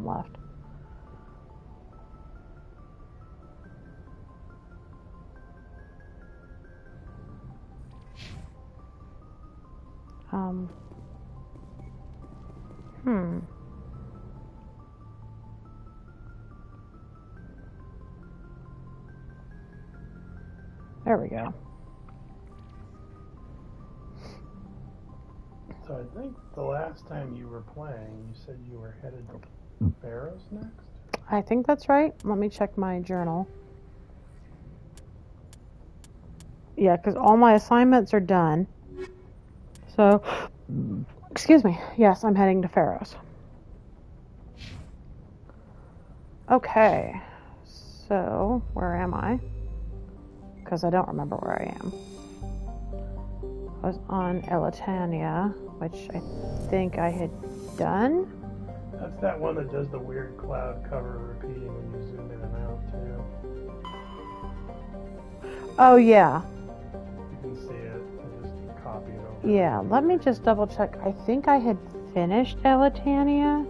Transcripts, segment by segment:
them left. There we go. So I think the last time you were playing, you said you were headed to Feros next? I think that's right. Let me check my journal. Yeah, because all my assignments are done. So, excuse me. Yes, I'm heading to Feros. Okay. So, where am I? Because I don't remember where I am. I was on Elitania, which I think I had done. That's that one that does the weird cloud cover repeating when you zoom in and out, too. Oh, yeah. You can see it and just copy it over. Yeah, let me just double check. I think I had finished Elitania.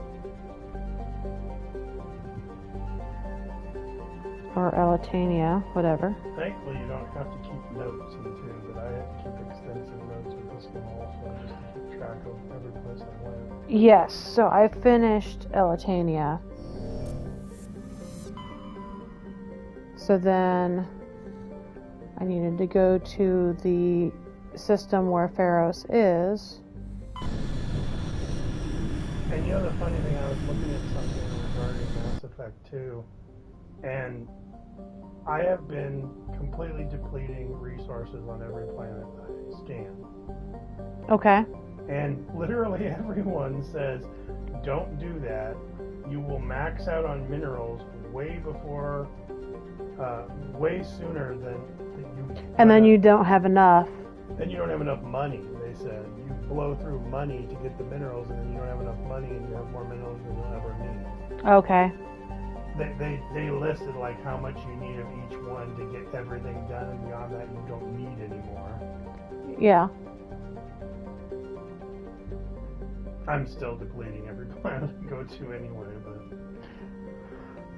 Or Elitania, whatever. Thankfully, you don't have to keep notes in two, but I had to keep extensive notes with this one also, just to keep track of every place I went. Yes, so I finished Elitania. So then I needed to go to the system where Feros is. And you know the funny thing, I was looking at something regarding Mass Effect 2, and I have been completely depleting resources on every planet I scan. Okay. And literally everyone says, don't do that. You will max out on minerals way before, way sooner than you... And then you don't have enough. Then you don't have enough money, they said. You blow through money to get the minerals, and then you don't have enough money, and you have more minerals than you'll ever need. Okay. They listed like how much you need of each one to get everything done, and beyond that you don't need anymore. Yeah. I'm still depleting every planet I go to anyway, but...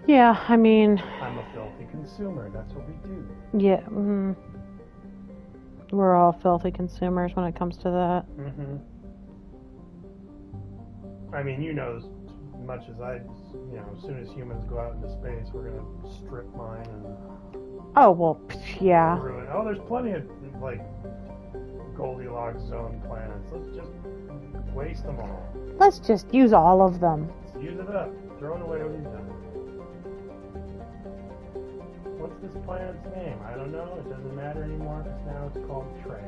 Yeah, I mean... I'm a filthy consumer, that's what we do. Yeah, we're all filthy consumers when it comes to that. Mm-hmm. I mean, you know as much as I, you know, as soon as humans go out into space, we're going to strip mine and... Oh, well, yeah. Ruin. Oh, there's plenty of, like, Goldilocks zone planets. Let's just waste them all. Let's just use all of them. Let's use it up. Throw it away when you're done. What's this planet's name? I don't know. It doesn't matter anymore because now it's called trash.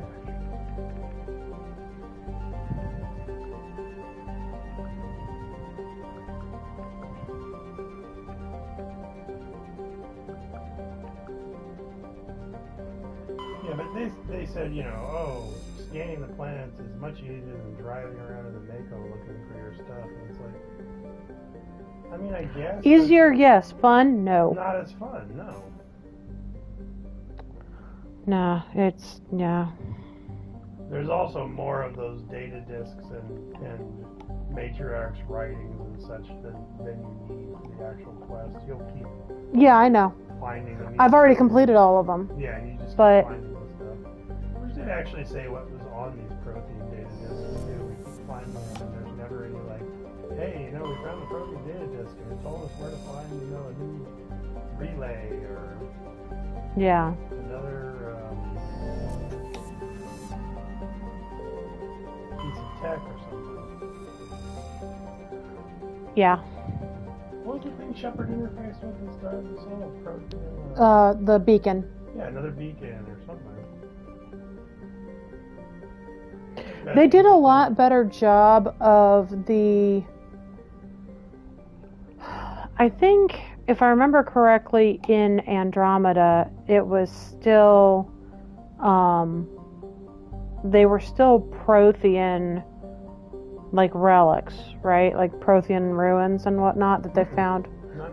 Yeah, but they said, you know, oh, scanning the planets is much easier than driving around in the Mako looking for your stuff. And it's like, I mean, I guess. Easier, yes. Fun, no. Not as fun, no. Nah, it's, yeah. There's also more of those data discs and matriarchs writings and such than you need for the actual quest. You'll keep Yeah, I know. finding them. I've already completed all of them. Yeah, you just keep But- finding the stuff. We did actually say what was on these protein data discs too. We keep finding them and there's never any like, hey, you know, we found the protein data disc and it told us where to find, you know, a new relay or Yeah. another piece of tech or something. Yeah. What was the thing Shepard interfaced with and started this whole protein? The beacon. Yeah, another beacon or something. They did a lot better job of the... I think, if I remember correctly, in Andromeda, it was still... they were still Prothean, like, relics, right? Like Prothean ruins and whatnot that they found.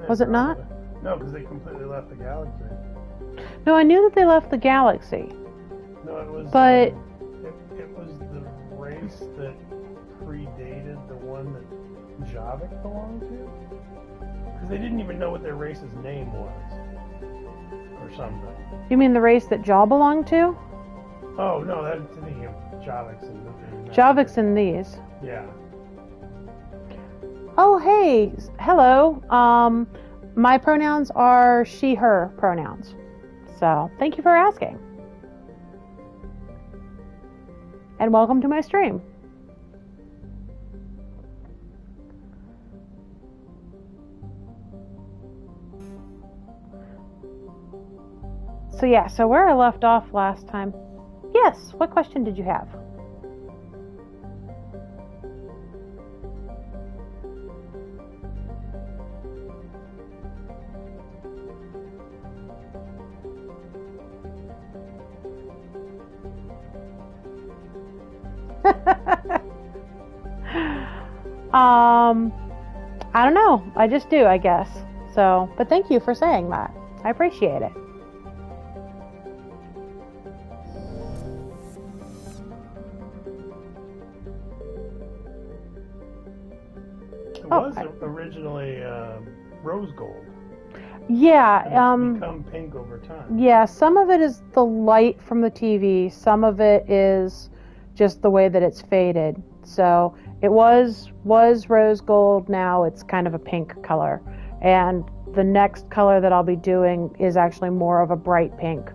Was it not? No, because they completely left the galaxy. No, I knew that they left the galaxy. No, it was... But... it was the race that predated the one that Javik belonged to. they didn't even know what their race's name was. Or something. You mean the race that Jaw belonged to? Oh, no, that's thinking of Javix and Javix and these. Yeah. Oh, hey. Hello. My pronouns are she, her pronouns. So, thank you for asking. And welcome to my stream. So yeah, so where I left off last time. Yes, what question did you have? I don't know. I just do, I guess. So, but thank you for saying that. I appreciate it. It was originally rose gold. Yeah. It's become pink over time. Yeah, some of it is the light from the TV. Some of it is just the way that it's faded. So it was rose gold. Now it's kind of a pink color. And the next color that I'll be doing is actually more of a bright pink.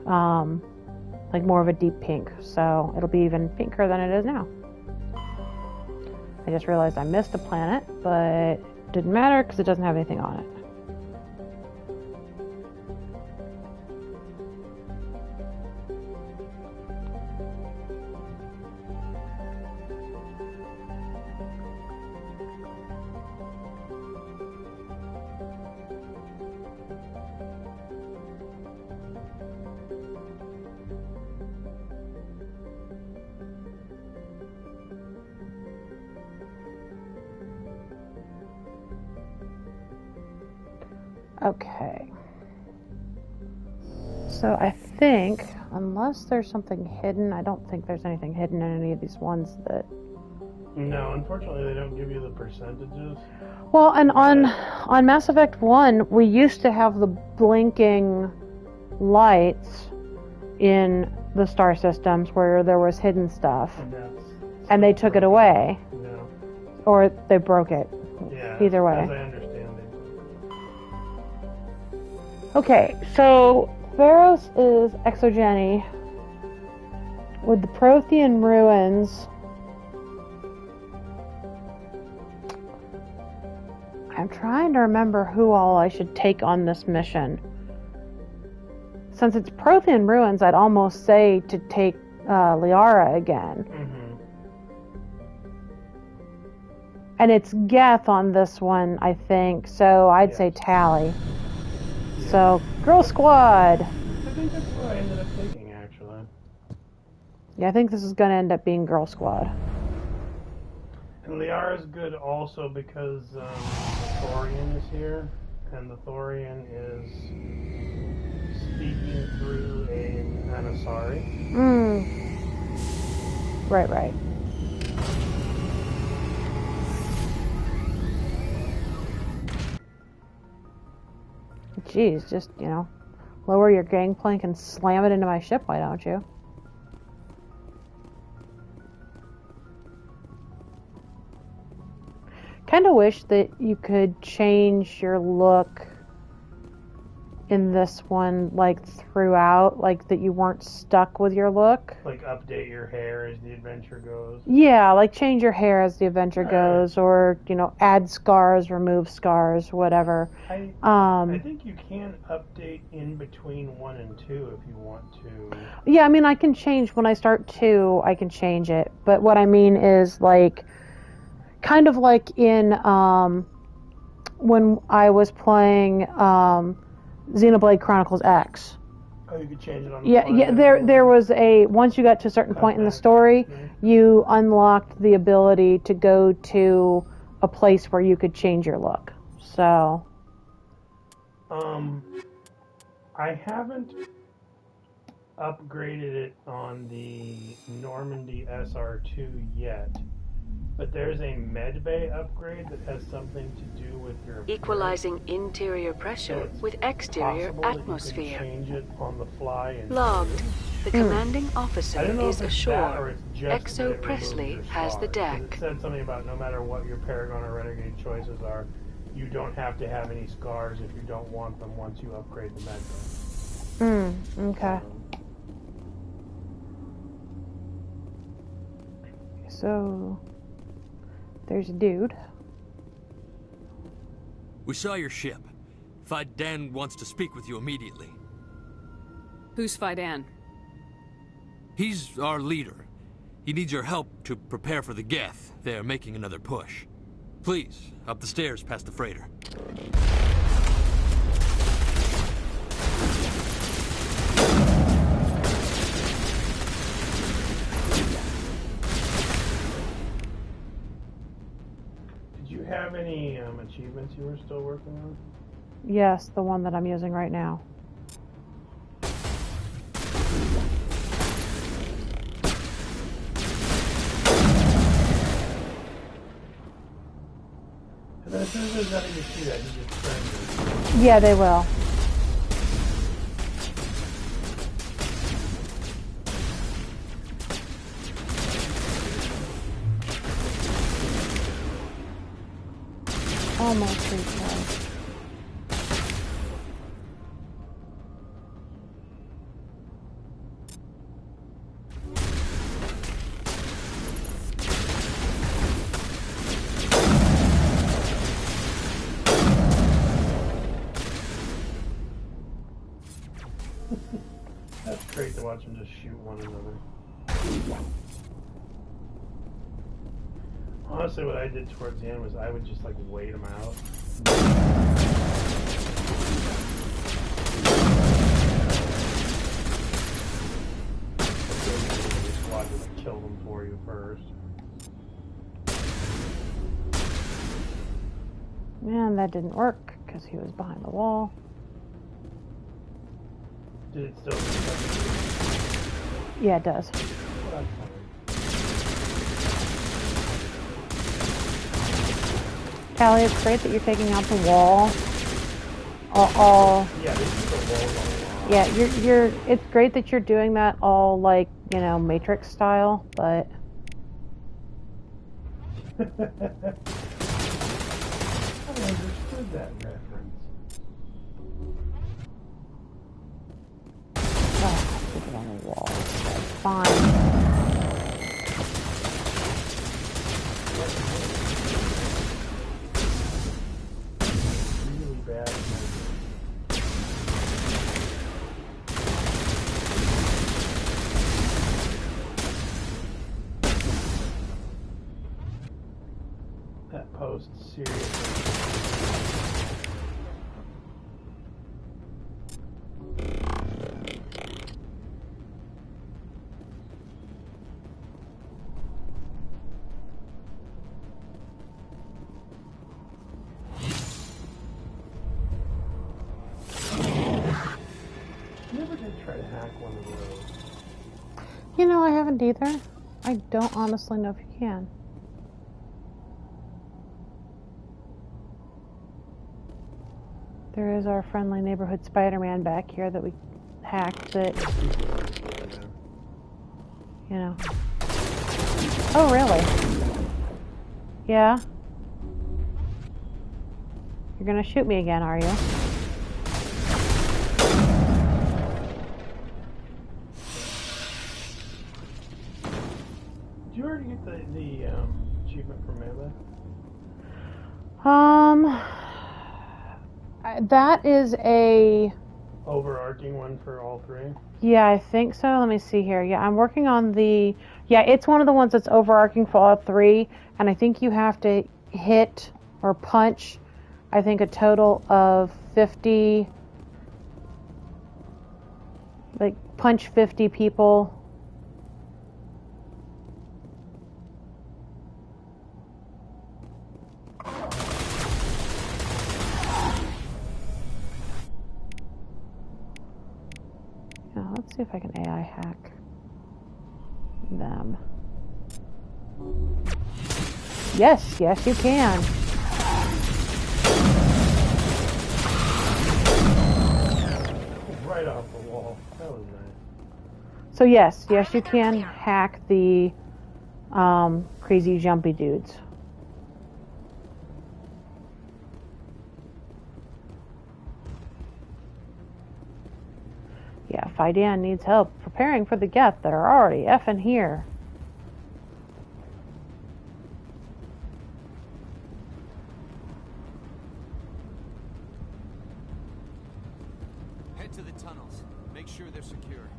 Like more of a deep pink. So it'll be even pinker than it is now. I just realized I missed a planet, but it didn't matter because it doesn't have anything on it. Okay. So I think, unless there's something hidden, I don't think there's anything hidden in any of these ones that... No, unfortunately they don't give you the percentages. Well, and on Mass Effect 1, we used to have the blinking lights in the star systems where there was hidden stuff. And they took it away. No. Or they broke it. Yeah, either way. As I understand it. Okay, so Feros is exogeny with the Prothean ruins. I'm trying to remember who all I should take on this mission. Since it's Prothean ruins, I'd almost say to take Liara again. Mm-hmm. And it's Geth on this one, I think, so I'd say Tally. So, Girl Squad! I think that's what I ended up taking, actually. Yeah, I think this is going to end up being Girl Squad. And Liara's good also because the Thorian is here, and the Thorian is speaking through an Anasari. Right. Jeez, just, lower your gangplank and slam it into my ship, why don't you? Kind of wish that you could change your look in this one, like, throughout, like, that you weren't stuck with your look. Like, update your hair as the adventure goes. Yeah, like, change your hair as the adventure goes, or, add scars, remove scars, whatever. I think you can update in between 1 and 2 if you want to. Yeah, I mean, I can change, when I start 2, I can change it, but what I mean is, like, kind of like in, when I was playing, Xenoblade Chronicles X. Oh, you could change it on the fly. Yeah, there was once you got to a certain point in the story, you unlocked the ability to go to a place where you could change your look. So... I haven't upgraded it on the Normandy SR2 yet, But there's a medbay upgrade that has something to do with your appearance. Equalizing interior pressure So with exterior possible that atmosphere. you can change it on the fly and Logged. The commanding officer I don't know is if it's that or ashore. it's just Exo that it Presley removes your has the scars. 'Cause deck. it said something about no matter what your Paragon or Renegade choices are, you don't have to have any scars if you don't want them once you upgrade the medbay. Okay. So, there's a dude. We saw your ship. Fidan wants to speak with you immediately. Who's Fidan? He's our leader. He needs your help to prepare for the Geth. They're making another push. Please, up the stairs past the freighter. Did you have any achievements you were still working on? Yes, the one that I'm using right now. And then as soon as there's nothing to see that, you just turn it. Yeah, they will. Almost recharged. That's great to watch them just shoot one another. Honestly, what I did towards the end was I would just like wait them out. The squad would like kill them for you first. And that didn't work because he was behind the wall. Did it still? Yeah, it does. Well, that's fine. Callie, it's great that you're taking out the wall. Yeah, this is the wall on the wall. Yeah, you're. It's great that you're doing that all like Matrix style, but I understood that reference. keep it on the wall. That's fine. Really bad. That post, seriously. Never did try to hack one of those. I haven't either. I don't honestly know if you can. There is our friendly neighborhood Spider-Man back here that we hacked, but Oh, really? Yeah? You're gonna shoot me again, are you? Did you already get the achievement for Melee? That is a... Overarching one for all three? Yeah, I think so. Let me see here. Yeah, I'm working on the... Yeah, it's one of the ones that's overarching for all three, and I think you have to hit or punch, I think, a total of 50... Like, punch 50 people. Now, let's see if I can AI hack them. Yes, yes, you can. Right off the wall. That was nice. So yes, yes, you can hack the crazy jumpy dudes. Yeah, Fidan needs help preparing for the Geth that are already effing here. Head to the tunnels. Make sure they're secure.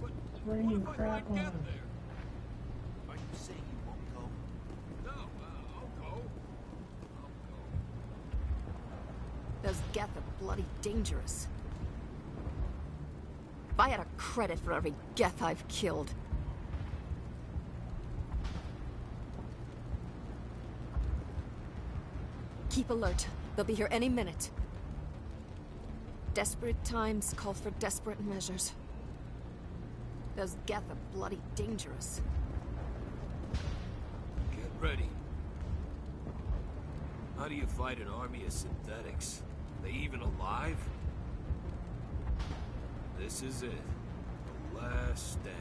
It's raining crap on us. Are you saying you won't go? No, I'll go. Those Geth are bloody dangerous. If I had a credit for every Geth I've killed. Keep alert. They'll be here any minute. Desperate times call for desperate measures. Those Geth are bloody dangerous. Get ready. How do you fight an army of synthetics? Are they even alive? This is it. The last stand.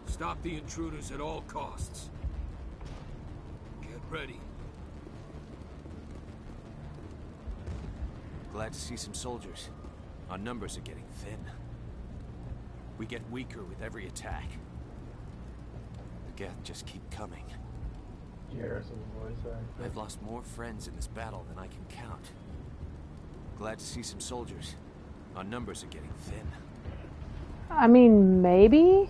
Stop the intruders at all costs. Get ready. Glad to see some soldiers. Our numbers are getting thin. We get weaker with every attack. The Geth just keep coming. Garrison's voice actor. I've lost more friends in this battle than I can count. Glad to see some soldiers. Our numbers are getting thin. I mean, maybe?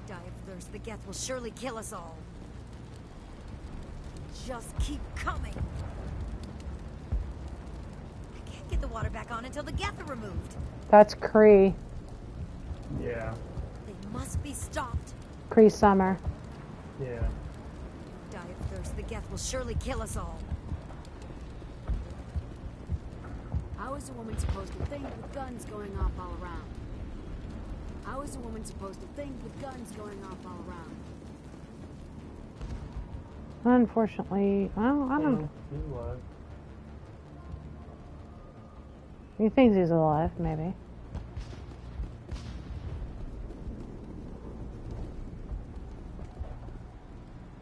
Die of thirst, the Geth will surely kill us all. Just keep coming. I can't get the water back on until the Geth are removed. That's Kree. Yeah. They must be stopped. Kree Summer. Yeah. Die of thirst, the Geth will surely kill us all. How is a woman supposed to think with guns going off all around? How is a woman supposed to think with guns going off all around? Unfortunately, well, I don't know. He's alive. He thinks he's alive, maybe.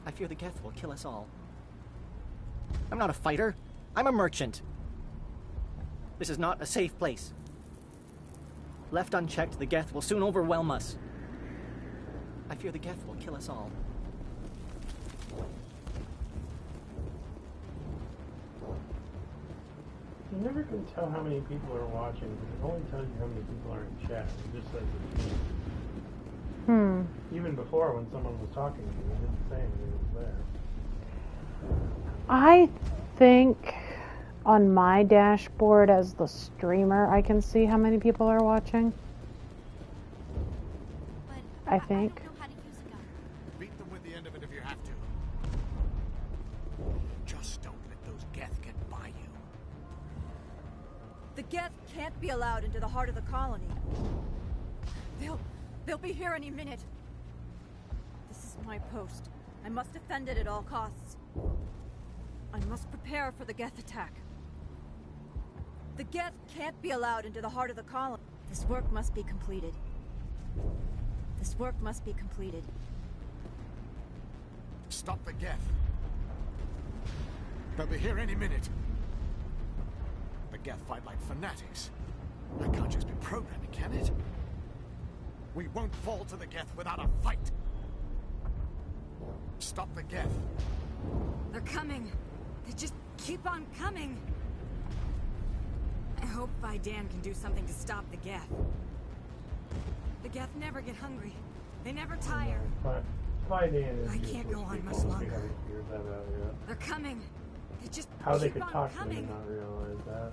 I fear the Geth will kill us all. I'm not a fighter. I'm a merchant. This is not a safe place. Left unchecked, the Geth will soon overwhelm us. I fear the Geth will kill us all. You never can tell how many people are watching, because it only tells you how many people are in chat. It just says it's me. Even before, when someone was talking to me, it didn't say anything was there. I think on my dashboard as the streamer, I can see how many people are watching. But I think. I don't know how to use a gun. Beat them with the end of it if you have to. Just don't let those Geth get by you. The Geth can't be allowed into the heart of the colony. They'll be here any minute. This is my post. I must defend it at all costs. I must prepare for the Geth attack. The Geth can't be allowed into the heart of the colony. This work must be completed. This work must be completed. Stop the Geth. They'll be here any minute. The Geth fight like fanatics. That can't just be programming, can it? We won't fall to the Geth without a fight. Stop the Geth. They're coming. They just keep on coming. I hope Fidan can do something to stop the Geth. The Geth never get hungry. They never tire. Fidan is I can't go on much useless. We longer. haven't figured that out yet. They're coming. They just How they keep could on talk to me coming. and not realize that.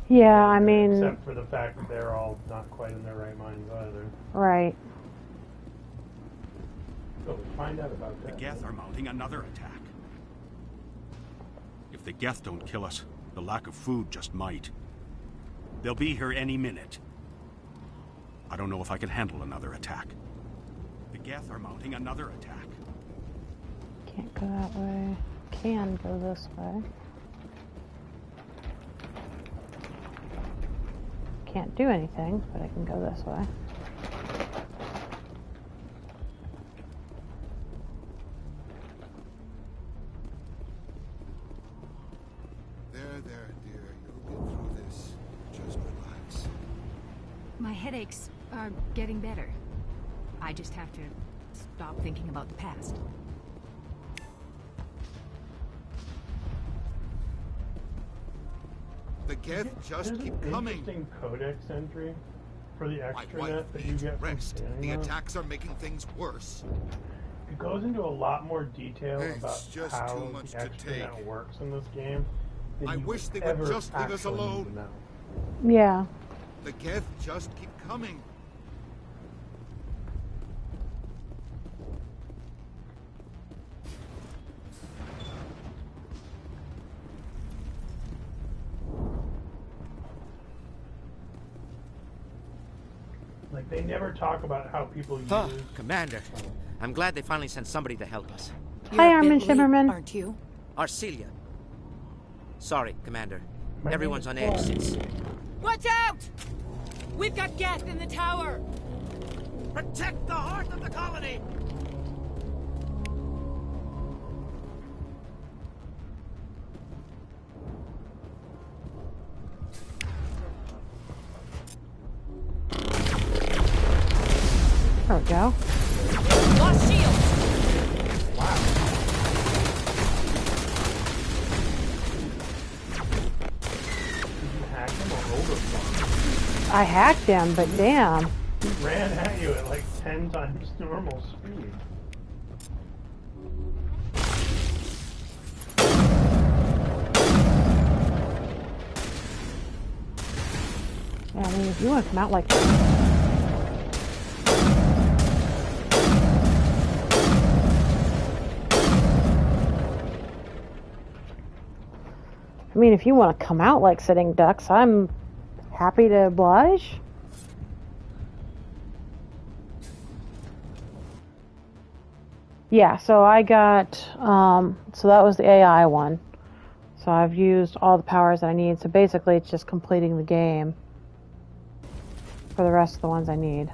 Yeah, I mean, Except for the fact that they're all not quite in their right minds either. right. So we find out about The that. Geth are mounting another attack. If the Geth don't kill us, the lack of food just might. They'll be here any minute. I don't know if I can handle another attack. The Geth are mounting another attack. Can't go that way. Can go this way. Can't do anything, but I can go this way. There, dear. You'll get through this. Just relax. My headaches are getting better. I just have to stop thinking about the past. The Geth just There's keep an coming. interesting codex entry for the My extra wife net that you needs get from rest. standing The on it. attacks are making things worse. It goes into a lot more detail It's about just how too much the to extra take. net works in this game. Than I you wish they would ever just leave us actually need alone. to know. Yeah. The Geth just keep coming. Like, they never talk about how people use... Oh, Commander. I'm glad they finally sent somebody to help us. Hi, Armin Shimmerman. Aren't you? Arcelia. Sorry, Commander. My Everyone's name on is edge since... Watch out! We've got Geth in the tower! Protect the heart of the colony! There we go. Lost shield! Did you hack him or overclock? I hacked him, but damn. He ran at you at like 10 times normal speed. Yeah, I mean, if you want to come out like... I mean, if you want to come out like sitting ducks, I'm happy to oblige. Yeah, so I got, so that was the AI one. So I've used all the powers that I need. So basically it's just completing the game for the rest of the ones I need.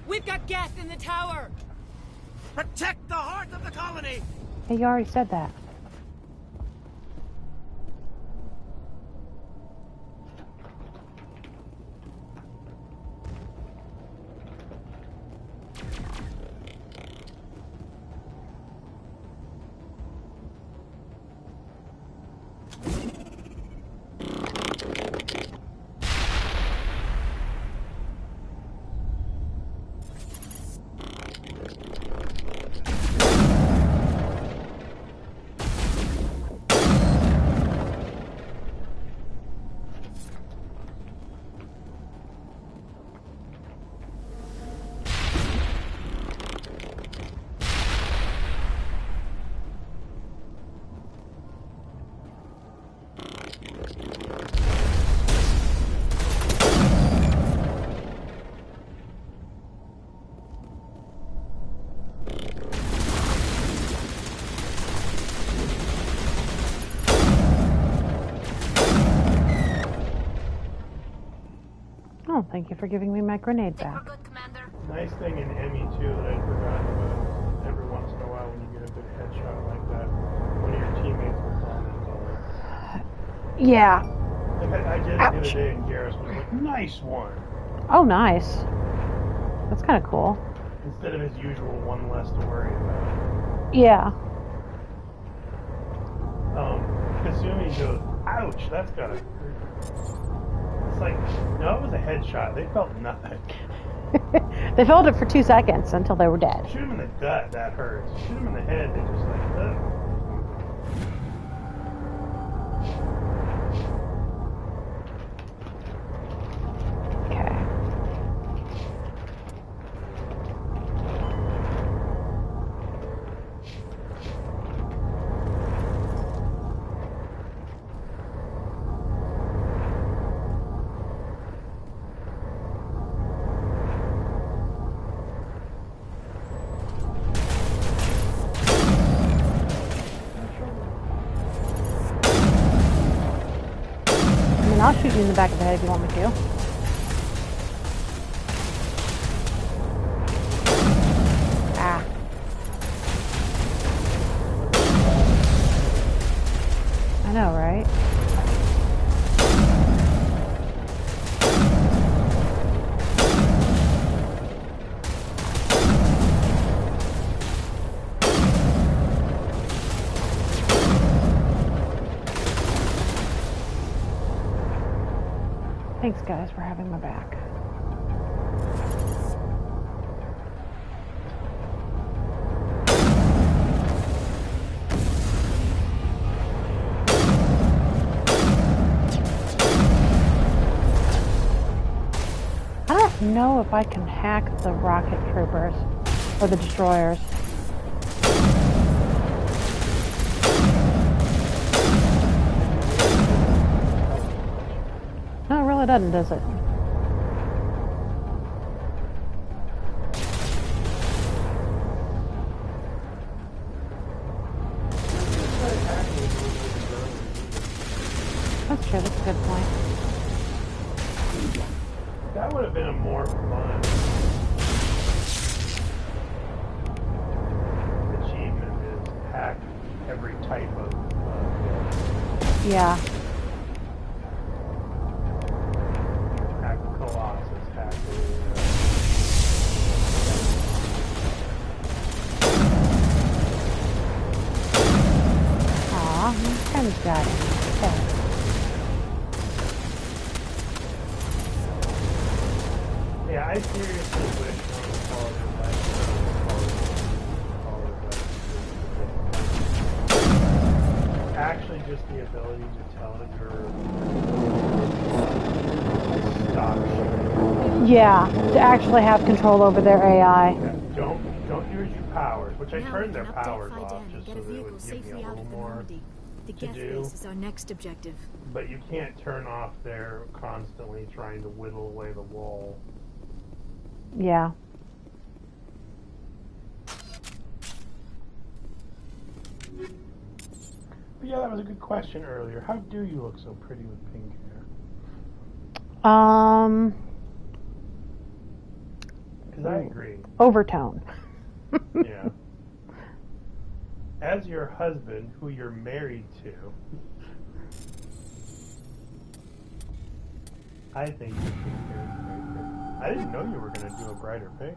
We've got Geth in the tower! Protect the heart of the colony! Hey, you already said that. Oh, thank you for giving me my grenade back. Nice thing in ME2 that I'd forgotten about. Every once in a while when you get a good headshot like that, one of your teammates will comment on it. Yeah. Like I did it the other day and Garrus was like, nice one! Oh, nice. That's kind of cool. Instead of his usual one less to worry about. Yeah. Kasumi goes, ouch, that's gotta hurt. It's like, no, it was a headshot. They felt nothing. They felt it for 2 seconds until they were dead. Shoot him in the gut, that hurts. Shoot him in the head, they just like, ugh. Okay. mean, I'll shoot you in the back of the head if you want me to. Ah. I know, right? Thanks, guys, for having my back. I don't know if I can hack the rocket troopers or the destroyers. No, it really doesn't, does it? That's true, that's a good point. That would have been a more fun achievement, is hack every type of Yeah. hack Colossus, hack Aw, my friend's got it. Okay. Yeah, I seriously wish on quality of life. Actually, just the ability to tell your stop shooting. Yeah, to actually have control over their AI. Yeah, don't use your powers, which I Now turned we their can update powers Fiden off and just get so a that it vehicle would give me safely a out little of the more Normandy. The to Geth do. base is our next objective. But you can't turn off their constantly trying to whittle away the wall. Yeah. But yeah, that was a good question earlier. How do you look so pretty with pink hair? Because I agree. Overtone. Yeah. As your husband, who you're married to, I think your pink hair is very pretty. I didn't know you were going to do a brighter pink.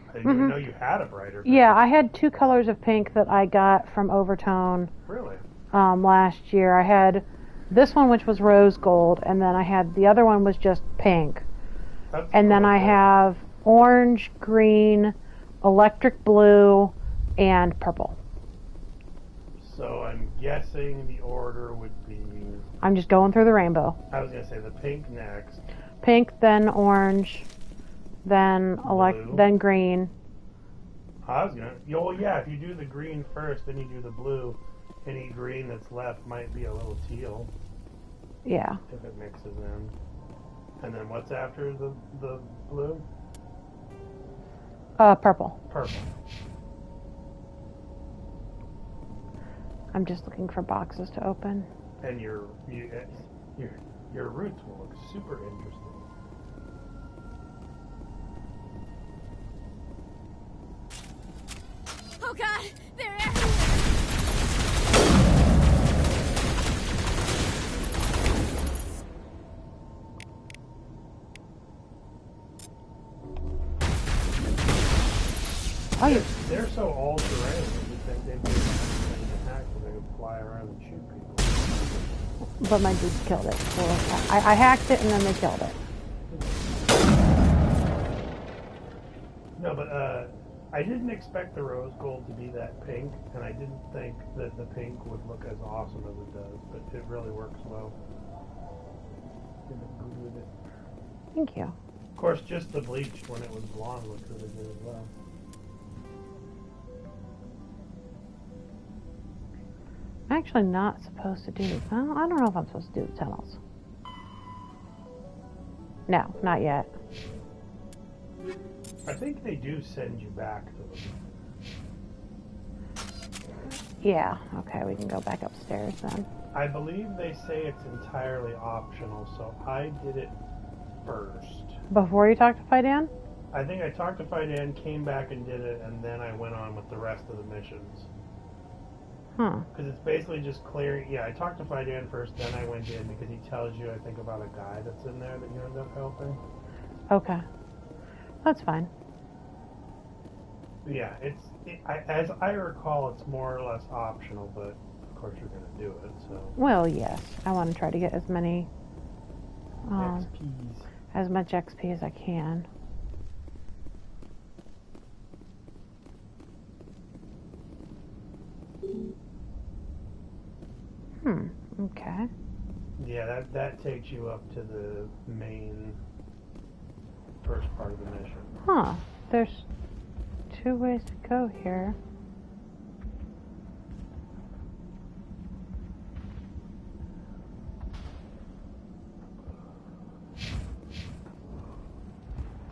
I didn't even know you had a brighter pink. Yeah, I had 2 colors of pink that I got from Overtone. Really? Last year. I had this one, which was rose gold, and then I had the other one was just pink. And then I have orange, green, electric blue, and purple. So I'm guessing the order would be... I'm just going through the rainbow. I was going to say the pink next. Pink, then orange, then then green. I was going to... Well, yeah, if you do the green first, then you do the blue. Any green that's left might be a little teal. Yeah. If it mixes in. And then what's after the blue? Purple. Purple. I'm just looking for boxes to open. And your roots will look super interesting. Oh God, they're everywhere! Oh, you... They're so all-terrain that you think they'd be something to hack so they could fly around and shoot people. But my dudes killed it. So I hacked it and then they killed it. No, but I didn't expect the rose gold to be that pink, and I didn't think that the pink would look as awesome as it does, but it really works well. Thank you. Of course, just the bleach when it was blonde looked really good as well. I'm actually not supposed to do... Well, I don't know if I'm supposed to do the tunnels. No, not yet. I think they do send you back to them. Yeah, okay, we can go back upstairs then. I believe they say it's entirely optional, so I did it first. Before you talked to Fidan? I think I talked to Fidan, came back and did it, and then I went on with the rest of the missions. Huh. Because it's basically just clearing... Yeah, I talked to Fidan first, then I went in, because he tells you, I think, about a guy that's in there that you end up helping. Okay. That's fine. Yeah, as I recall, it's more or less optional, but of course you're going to do it, so... Well, yes. I want to try to get as many... XPs. As much XP as I can. Okay. Yeah, that takes you up to the main first part of the mission. Huh. There's 2 ways to go here.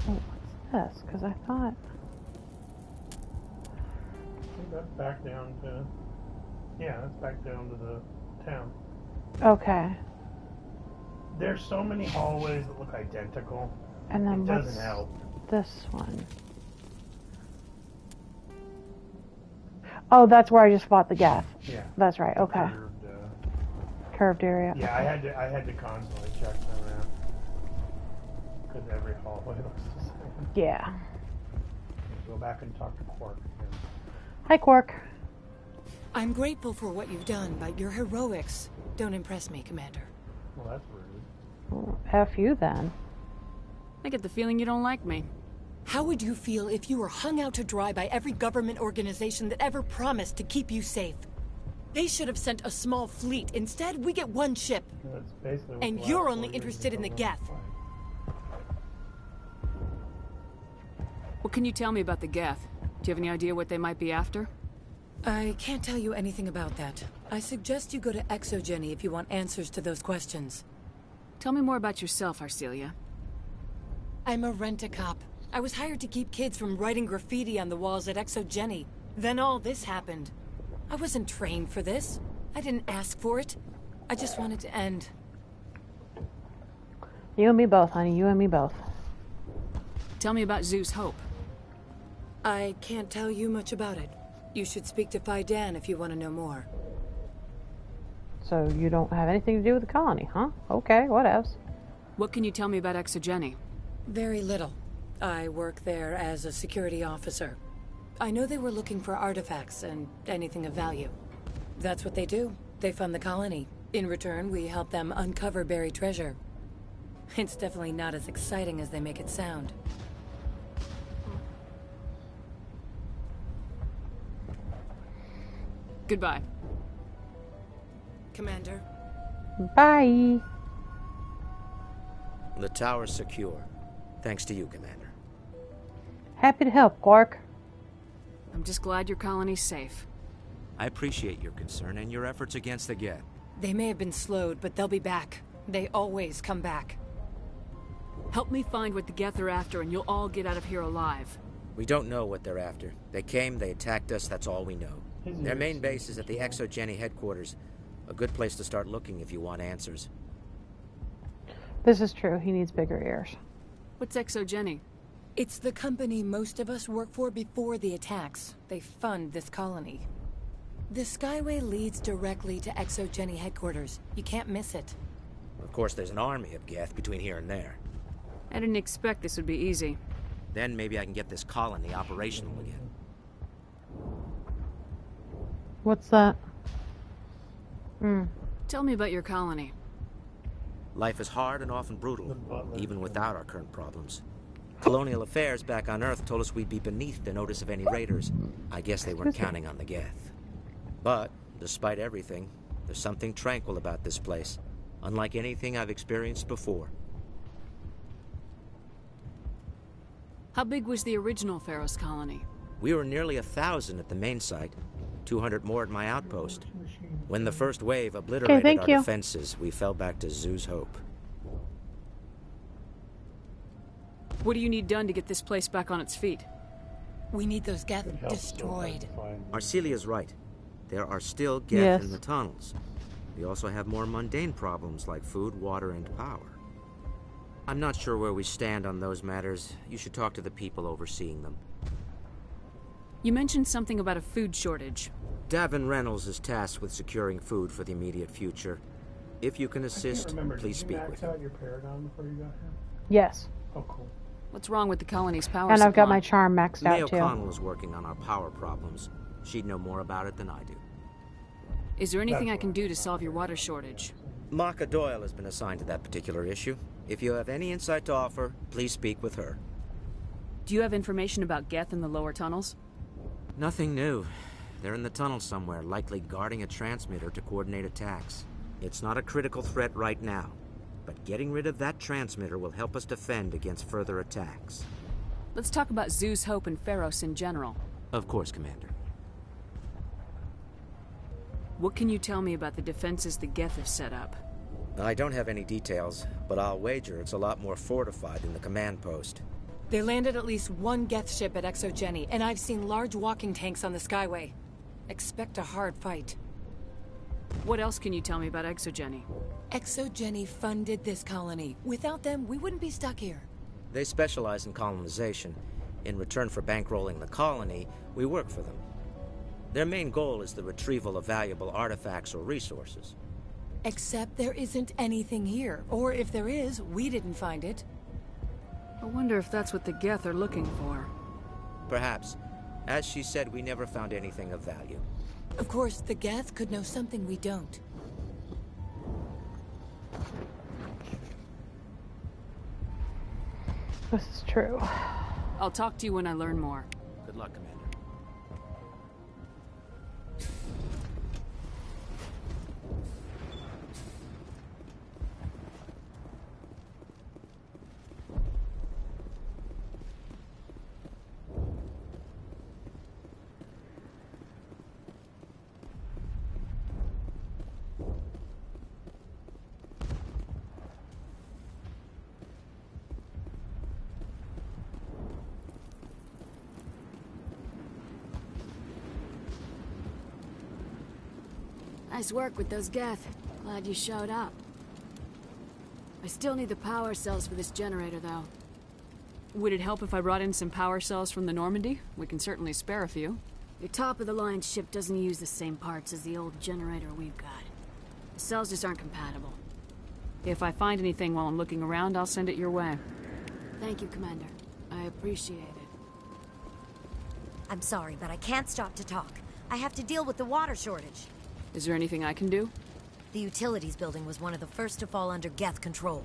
Oh, what's this? Because I thought... I think that's back down to... Yeah, that's back down to the town. Okay. There's so many hallways that look identical. And then it doesn't help. This one. Oh, that's where I just fought the Geth. Yeah. That's right. Okay. Curved area. Yeah, okay. I had to constantly check them out because every hallway looks the same. Yeah. Go back and talk to Quark again. Hi, Quark. I'm grateful for what you've done, but your heroics don't impress me, Commander. Well, that's rude. Well, F you then. I get the feeling you don't like me. How would you feel if you were hung out to dry by every government organization that ever promised to keep you safe? They should have sent a small fleet. Instead, we get 1 ship. That's basically what and you're only interested in the Geth. What can you tell me about the Geth? Do you have any idea what they might be after? I can't tell you anything about that. I suggest you go to Exogeny if you want answers to those questions. Tell me more about yourself, Arcelia. I'm a rent-a-cop. I was hired to keep kids from writing graffiti on the walls at Exogeny. Then all this happened. I wasn't trained for this. I didn't ask for it. I just wanted to end. You and me both, honey. You and me both. Tell me about Zeus Hope. I can't tell you much about it. You should speak to Fidan if you want to know more. So you don't have anything to do with the colony, huh? Okay, what else? What can you tell me about Exogeny? Very little. I work there as a security officer. I know they were looking for artifacts and anything of value. That's what they do. They fund the colony. In return, we help them uncover buried treasure. It's definitely not as exciting as they make it sound. Goodbye. Commander. Bye. The tower's secure. Thanks to you, Commander. Happy to help, Quark. I'm just glad your colony's safe. I appreciate your concern and your efforts against the Geth. They may have been slowed, but they'll be back. They always come back. Help me find what the Geth are after, and you'll all get out of here alive. We don't know what they're after. They came, they attacked us, that's all we know. Their main base is at the Exogeny headquarters. A good place to start looking if you want answers. This is true. He needs bigger ears. What's Exogeny? It's the company most of us work for before the attacks. They fund this colony. The Skyway leads directly to Exogeny headquarters. You can't miss it. Of course, there's an army of Geth between here and there. I didn't expect this would be easy. Then maybe I can get this colony operational again. What's that? Tell me about your colony. Life is hard and often brutal, even without our current problems. Colonial affairs back on Earth told us we'd be beneath the notice of any raiders. I guess they weren't counting on the Geth. But, despite everything, there's something tranquil about this place, unlike anything I've experienced before. How big was the original Feros colony? We were nearly 1,000 at the main site, 200 more at my outpost. When the first wave obliterated our defenses, we fell back to Zeus Hope. What do you need done to get this place back on its feet? We need those Geth destroyed. Arcelia's right. there are still Geth in the tunnels. We also have more mundane problems like food, water, and power. I'm not sure where we stand on those matters. You should talk to the people overseeing them. You mentioned something about a food shortage. Davin Reynolds is tasked with securing food for the immediate future. If you can assist, please speak with him. Did you max out your Paragon before you got here? Yes. Oh, cool. What's wrong with the colony's power And supply? I've got my charm maxed May out too. O'Connell is working on our power problems. She'd know more about it than I do. Is there anything I can do to solve your water shortage? Maka Doyle has been assigned to that particular issue. If you have any insight to offer, please speak with her. Do you have information about Geth in the lower tunnels? Nothing new. They're in the tunnel somewhere, likely guarding a transmitter to coordinate attacks. It's not a critical threat right now, but getting rid of that transmitter will help us defend against further attacks. Let's talk about Zeus, Hope, and Feros in general. Of course, Commander. What can you tell me about the defenses the Geth have set up? I don't have any details, but I'll wager it's a lot more fortified than the command post. They landed at least one Geth ship at Exogeny, and I've seen large walking tanks on the Skyway. Expect a hard fight. What else can you tell me about Exogeny? Exogeny funded this colony. Without them, we wouldn't be stuck here. They specialize in colonization. In return for bankrolling the colony, we work for them. Their main goal is the retrieval of valuable artifacts or resources. Except there isn't anything here. Or if there is, we didn't find it. I wonder if that's what the Geth are looking for. Perhaps. As she said, we never found anything of value. Of course, the Geth could know something we don't. This is true. I'll talk to you when I learn more. Good luck, Commander. Nice work with those Geth. Glad you showed up. I still need the power cells for this generator, though. Would it help if I brought in some power cells from the Normandy? We can certainly spare a few. Your top-of-the-line ship doesn't use the same parts as the old generator we've got. The cells just aren't compatible. If I find anything while I'm looking around, I'll send it your way. Thank you, Commander. I appreciate it. I'm sorry, but I can't stop to talk. I have to deal with the water shortage. Is there anything I can do? The utilities building was one of the first to fall under Geth control.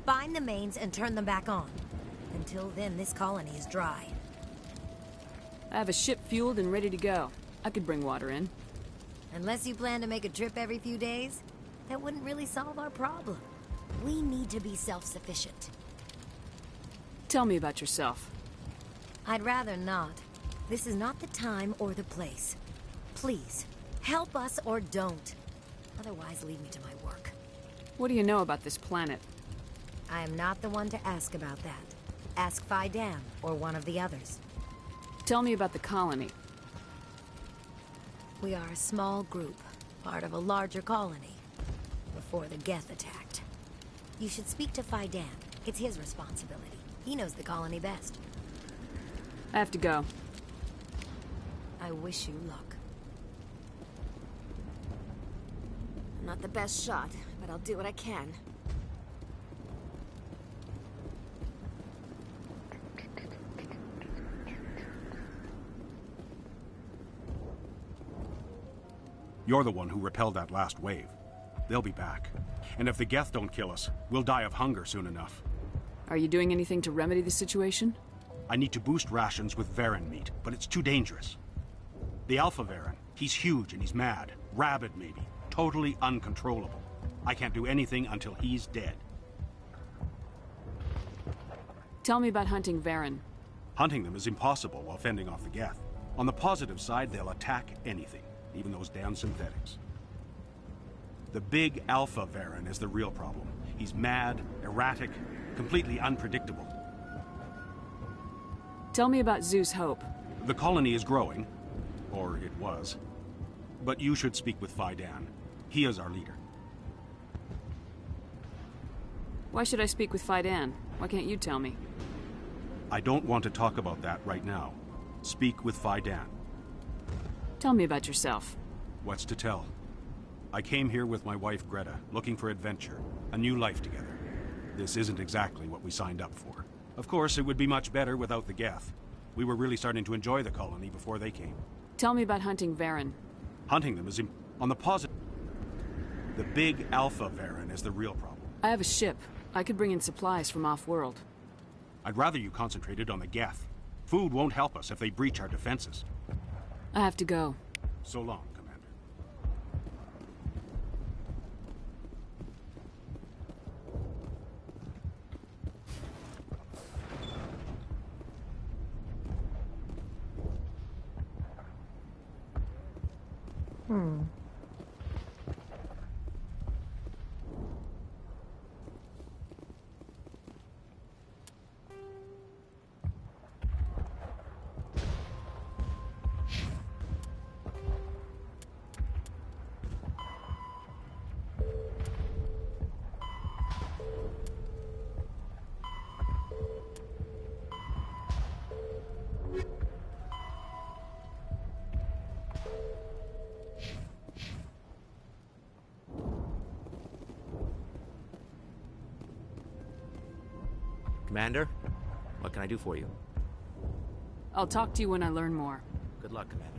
Find the mains and turn them back on. Until then, this colony is dry. I have a ship fueled and ready to go. I could bring water in. Unless you plan to make a trip every few days, that wouldn't really solve our problem. We need to be self-sufficient. Tell me about yourself. I'd rather not. This is not the time or the place. Please, help us or don't. Otherwise, leave me to my work. What do you know about this planet? I am not the one to ask about that. Ask Fidam or one of the others. Tell me about the colony. We are a small group, part of a larger colony, before the Geth attacked. You should speak to Fidam. It's his responsibility. He knows the colony best. I have to go. I wish you luck. I'm not the best shot, but I'll do what I can. You're the one who repelled that last wave. They'll be back. And if the Geth don't kill us, we'll die of hunger soon enough. Are you doing anything to remedy the situation? I need to boost rations with Varen meat, but it's too dangerous. The Alpha Varen, he's huge and he's mad. Rabid, maybe. Totally uncontrollable. I can't do anything until he's dead. Tell me about hunting Varen. Hunting them is impossible while fending off the Geth. On the positive side, they'll attack anything, even those damn synthetics. The big Alpha Varen is the real problem. He's mad, erratic, completely unpredictable. Tell me about Zeus Hope. The colony is growing, or it was. But you should speak with Fidan. He is our leader. Why should I speak with Fidan? Why can't you tell me? I don't want to talk about that right now. Speak with Fidan. Tell me about yourself. What's to tell? I came here with my wife Greta, looking for adventure, a new life together. This isn't exactly what we signed up for. Of course, it would be much better without the Geth. We were really starting to enjoy the colony before they came. Tell me about hunting Varen. Hunting them is on the positive. The big Alpha Varen is the real problem. I have a ship. I could bring in supplies from off-world. I'd rather you concentrated on the Geth. Food won't help us if they breach our defenses. I have to go. So long, Commander. Commander, what can I do for you? I'll talk to you when I learn more. Good luck, Commander.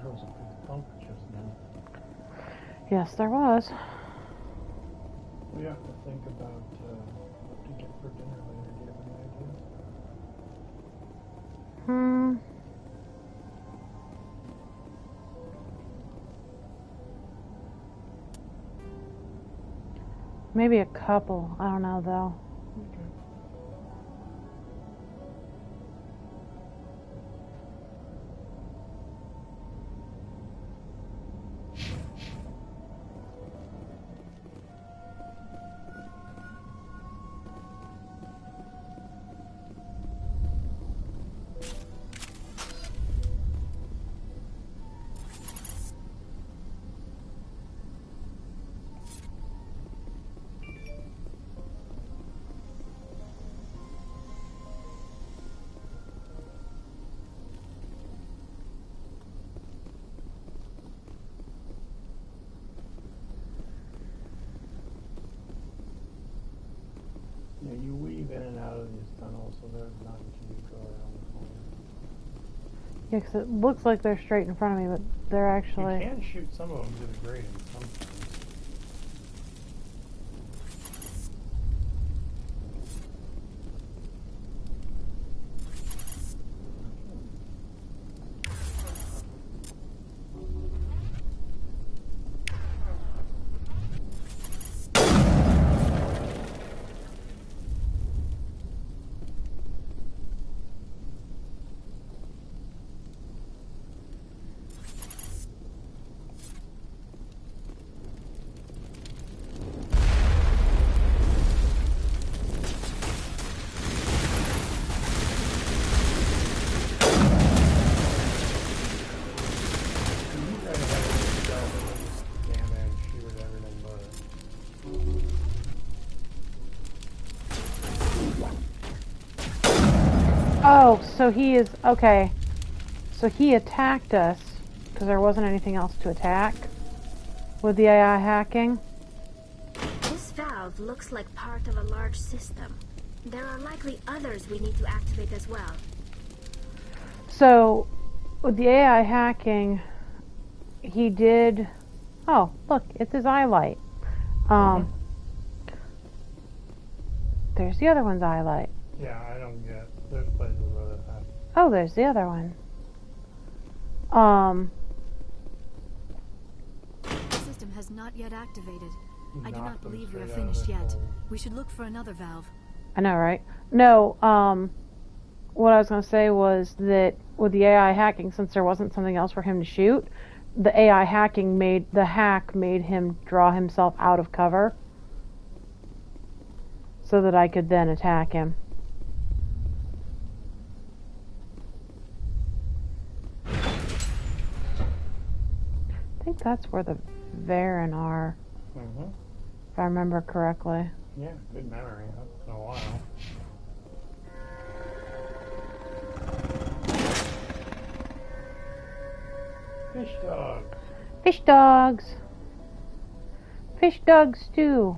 There was a big bump just now. Yes, there was. We have to think about what to get for dinner later. Do you have any ideas? Maybe a couple. I don't know, though. Okay. Yeah, you weave in and out of these tunnels, so there's not until you go around the corner. Yeah, because it looks like they're straight in front of me, but they're actually... You can shoot some of them to the grating sometimes. Oh, so he is... Okay. So he attacked us because there wasn't anything else to attack with the AI hacking. This valve looks like part of a large system. There are likely others we need to activate as well. So, with the AI hacking, he did... Oh, look, it's his eye light. There's the other one's eye light. Yeah, I don't get... There's places where that happens. Oh, there's the other one. The system has not yet activated. I do Knock not them believe we are straight out of finished their yet. hole. We should look for another valve. I know, right? No, what I was going to say was that with the AI hacking, since there wasn't something else for him to shoot, the AI hacking made him draw himself out of cover so that I could then attack him. I think that's where the Varen are, if I remember correctly. Yeah, good memory. That's been a while. Fish dog. Fish dogs. Fish dog stew.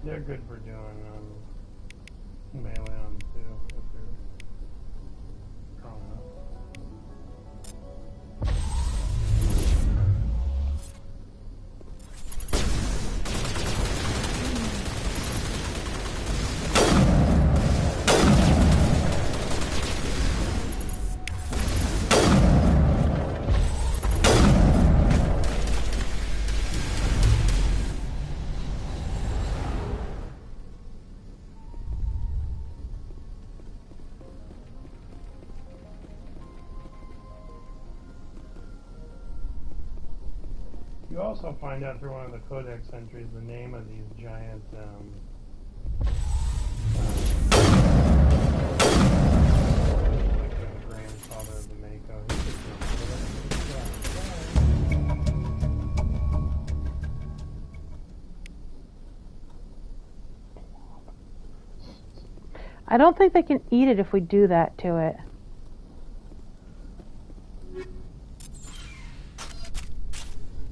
They're good for doing melee on too, if they're strong enough. You also find out through one of the codex entries the name of these giant like the grandfather of the Mako. I don't think they can eat it if we do that to it.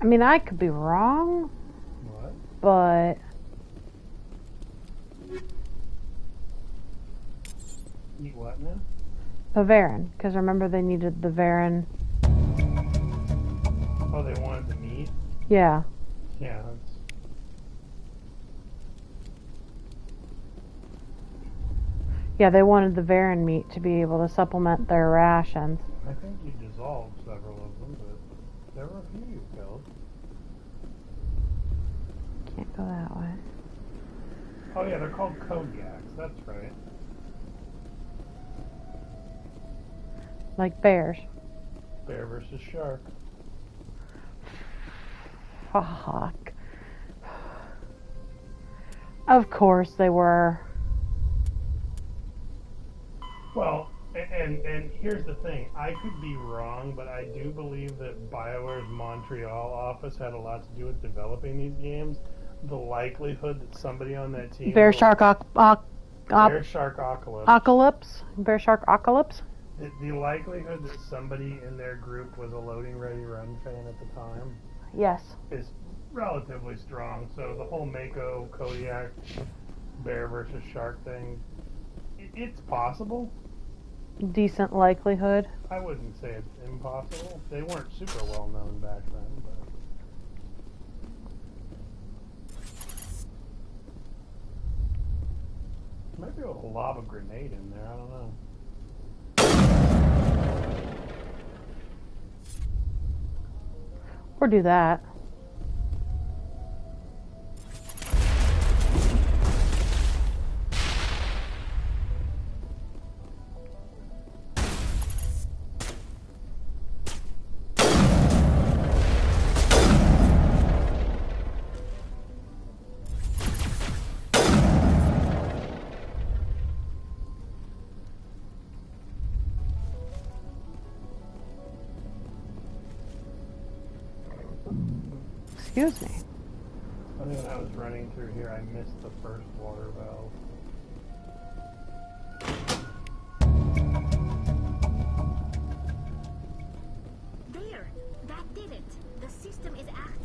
I mean, I could be wrong. What? But... Eat what now? The Varen. Because remember they needed the Varen. Oh, they wanted the meat? Yeah. Yeah, that's... Yeah, they wanted the Varen meat to be able to supplement their rations. I think you dissolved several of them, but there were a few you killed. Can't go that way. Oh yeah, they're called Kodiaks, that's right. Like bears. Bear versus shark. Fuck. Of course they were. Well, and here's the thing. I could be wrong, but I do believe that BioWare's Montreal office had a lot to do with developing these games. The likelihood that somebody on that team... Bear Shark Bear Shark Ocalypse. Ocalypse? Bear Shark Ocalypse? The likelihood that somebody in their group was a Loading Ready Run fan at the time... Yes. ...is relatively strong. So the whole Mako, Kodiak, Bear versus Shark thing, it's possible. Decent likelihood. I wouldn't say it's impossible. They weren't super well known back then, but... Might be able to lob a grenade in there, I don't know. Or do that. Excuse me. I think when I was running through here, I missed the first water valve. There! That did it! The system is active.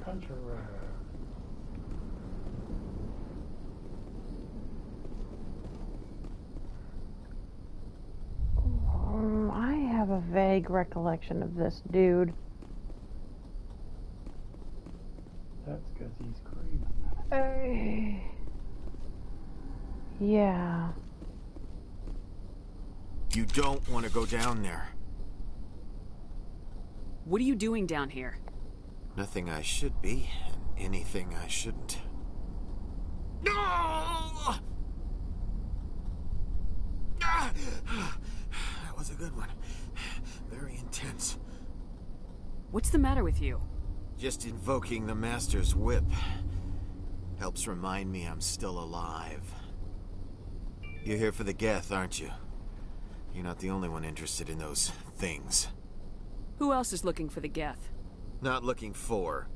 Punch her right. I have a vague recollection of this dude. That's because he's crazy. Yeah. You don't want to go down there. What are you doing down here? Nothing I should be, and anything I shouldn't. No! That was a good one. Very intense. What's the matter with you? Just invoking the Master's whip helps remind me I'm still alive. You're here for the Geth, aren't you? You're not the only one interested in those things. Who else is looking for the Geth? Not looking for.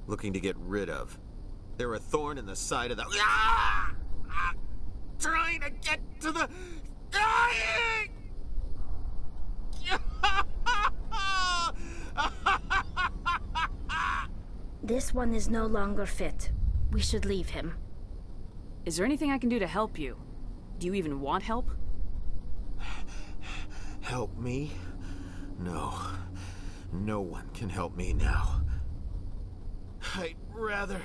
Looking to get rid of. They're a thorn in the side of the... Ah! Ah! Trying to get to the... Dying! This one is no longer fit. We should leave him. Is there anything I can do to help you? Do you even want help? Help me? No. No one can help me now. I'd rather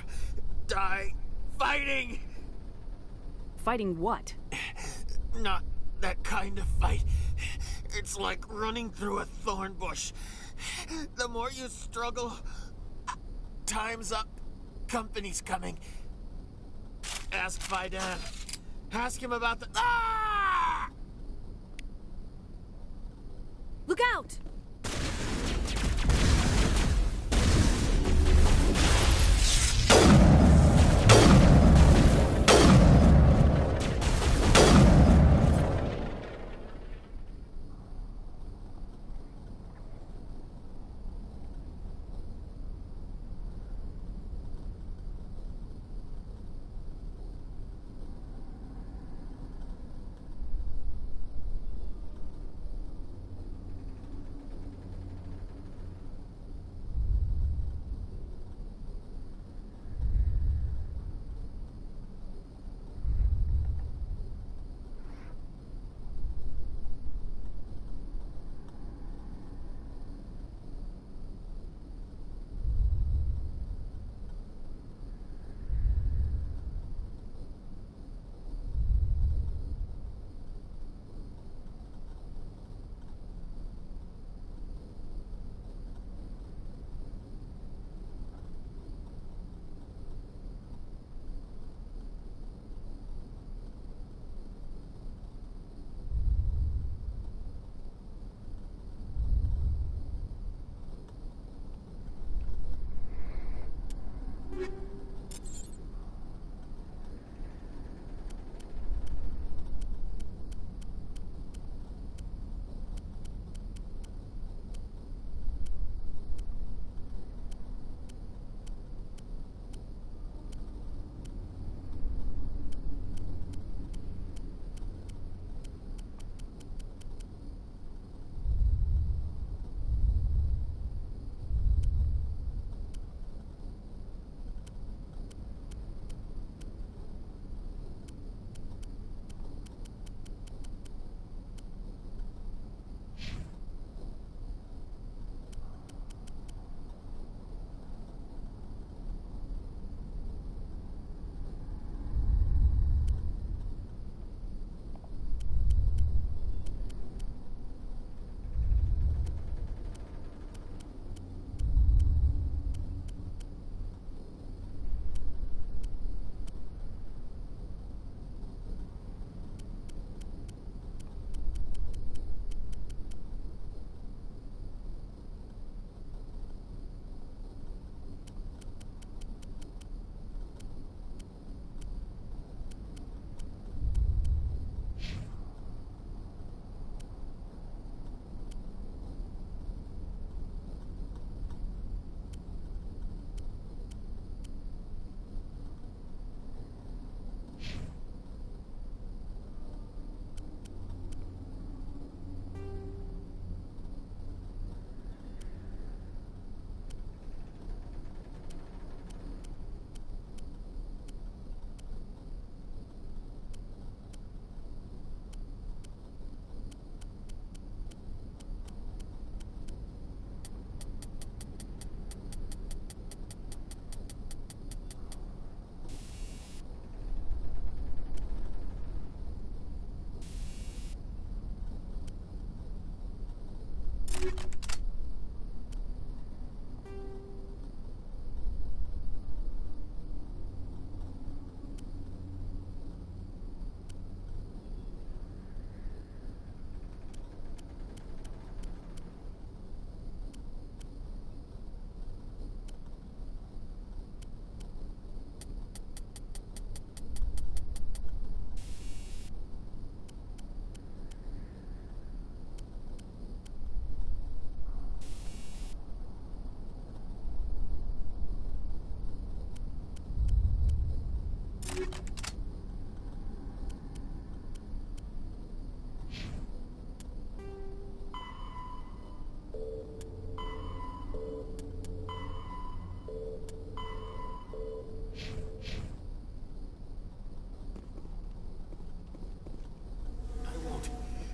die fighting! Fighting what? Not that kind of fight. It's like running through a thorn bush. The more you struggle, time's up. Company's coming. Ask Faidan. Ask him about the... Ah! Look out!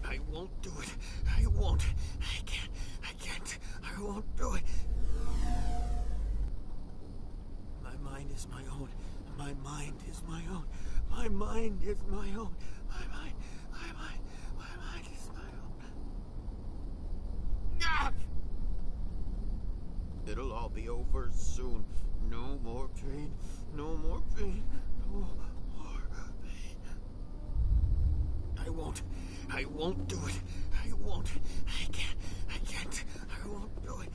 I won't do it. I won't. I can't. I won't do it. My mind is my own. My mind is my own. My mind is my own. My mind is my own. Ah! It'll all be over soon. No more pain. No more pain. No more pain. I won't do it. I won't. I can't. I won't do it.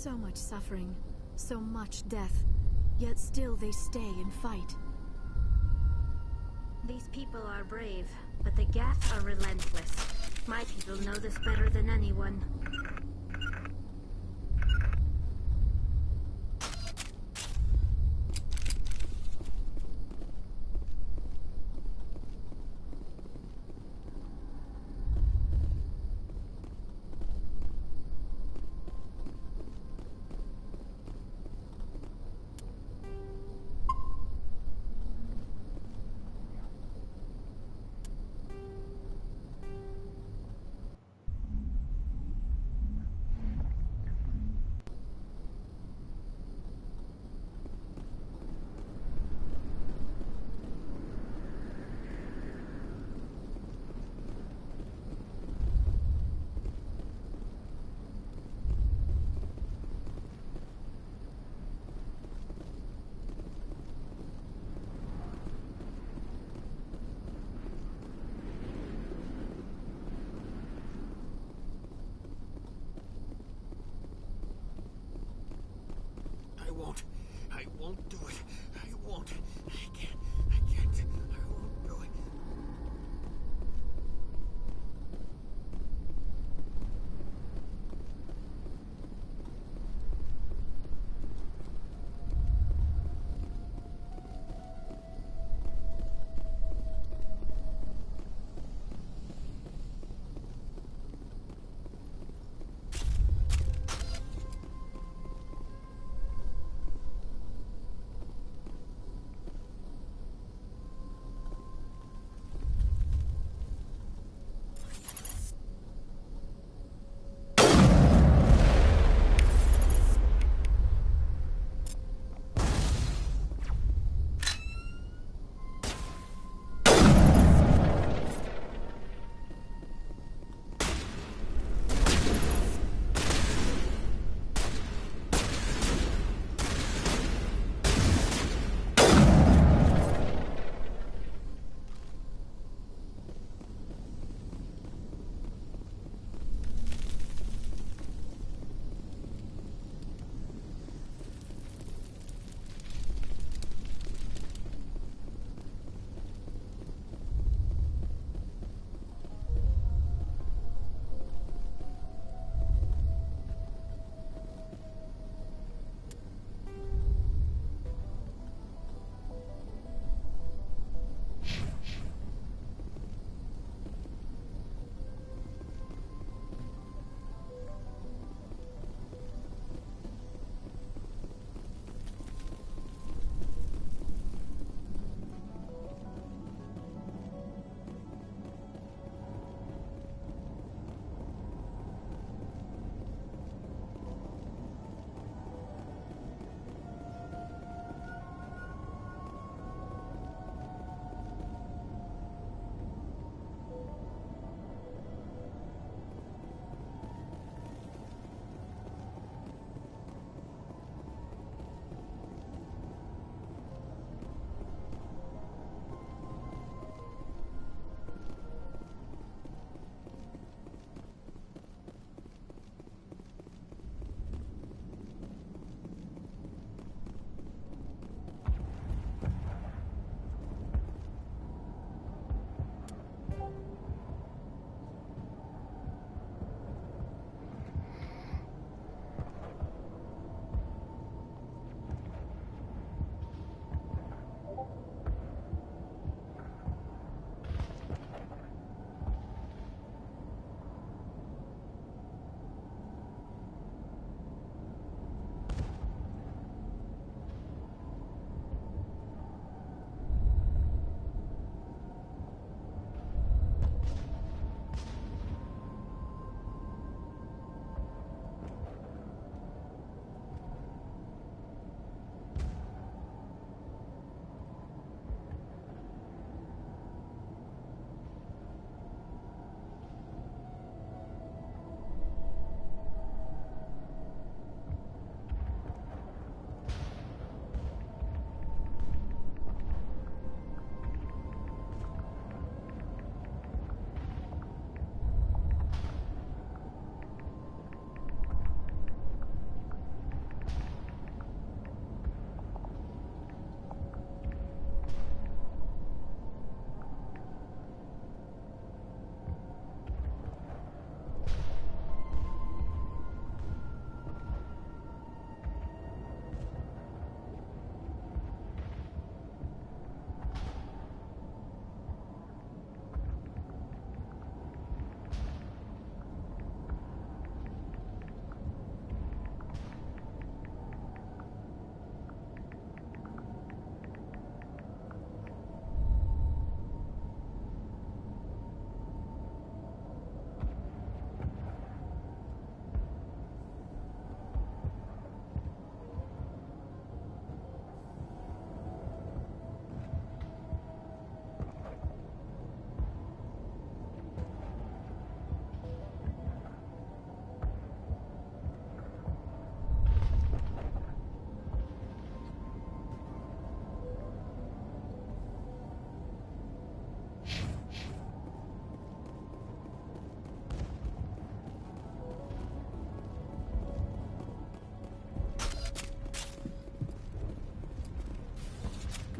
So much suffering, so much death, yet still they stay and fight. These people are brave, but the Geth are relentless. My people know this better than anyone.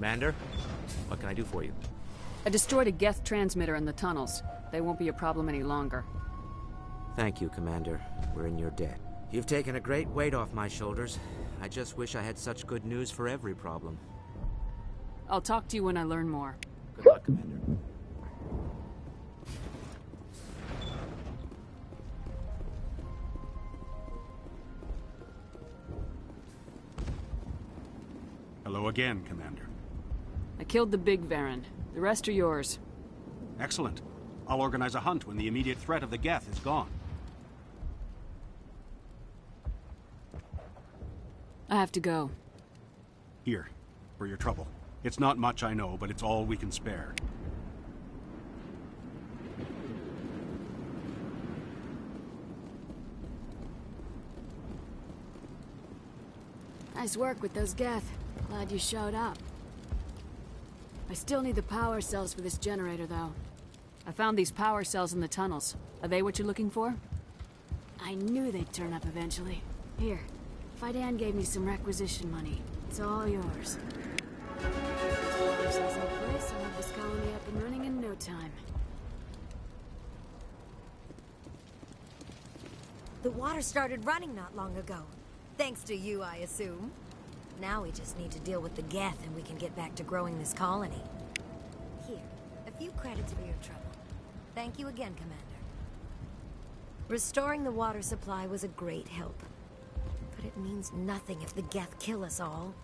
Commander, what can I do for you? I destroyed a Geth transmitter in the tunnels. They won't be a problem any longer. Thank you, Commander. We're in your debt. You've taken a great weight off my shoulders. I just wish I had such good news for every problem. I'll talk to you when I learn more. Good luck, Commander. Hello again, Commander. I killed the big Varen. The rest are yours. Excellent. I'll organize a hunt when the immediate threat of the Geth is gone. I have to go. Here, for your trouble. It's not much, I know, but it's all we can spare. Nice work with those Geth. Glad you showed up. I still need the power cells for this generator, though. I found these power cells in the tunnels. Are they what you're looking for? I knew they'd turn up eventually. Here, Fidan gave me some requisition money. It's all yours. Power cells in place, I'll have this colony up and running in no time. The water started running not long ago. Thanks to you, I assume. Now we just need to deal with the Geth and we can get back to growing this colony. Here, a few credits for your trouble. Thank you again, Commander. Restoring the water supply was a great help. But it means nothing if the Geth kill us all.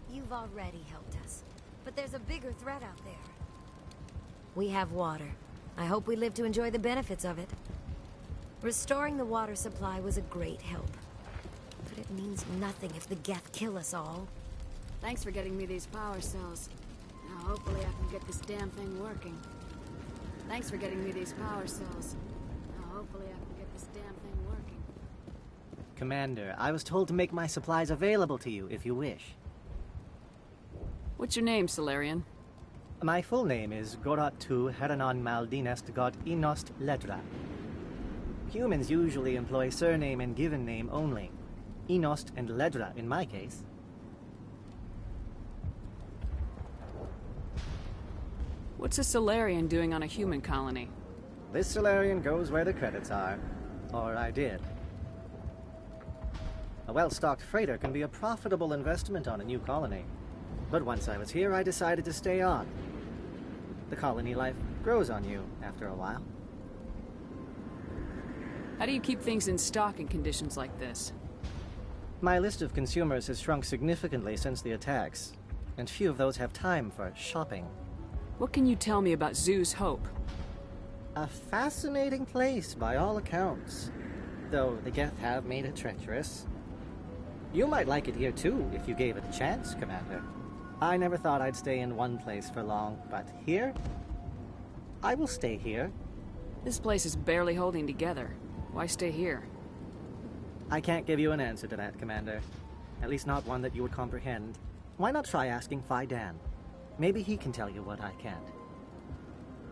You've already helped us, but there's a bigger threat out there. We have water. I hope we live to enjoy the benefits of it. Restoring the water supply was a great help. But it means nothing if the Geth kill us all. Thanks for getting me these power cells. Now hopefully I can get this damn thing working. Thanks for getting me these power cells. Now hopefully I can get this damn thing working. Commander, I was told to make my supplies available to you if you wish. What's your name, Solarian? My full name is Goratu Heranon Maldinest God Inost Ledra. Humans usually employ surname and given name only. Inost and Ledra in my case. What's a Solarian doing on a human colony? This Solarian goes where the credits are. Or I did. A well-stocked freighter can be a profitable investment on a new colony. But once I was here, I decided to stay on. The colony life grows on you after a while. How do you keep things in stock in conditions like this? My list of consumers has shrunk significantly since the attacks, and few of those have time for shopping. What can you tell me about Zoo's Hope? A fascinating place by all accounts, though the Geth have made it treacherous. You might like it here too, if you gave it a chance, Commander. I never thought I'd stay in one place for long, but here? I will stay here. This place is barely holding together. Why stay here? I can't give you an answer to that, Commander. At least not one that you would comprehend. Why not try asking Fidan? Maybe he can tell you what I can't.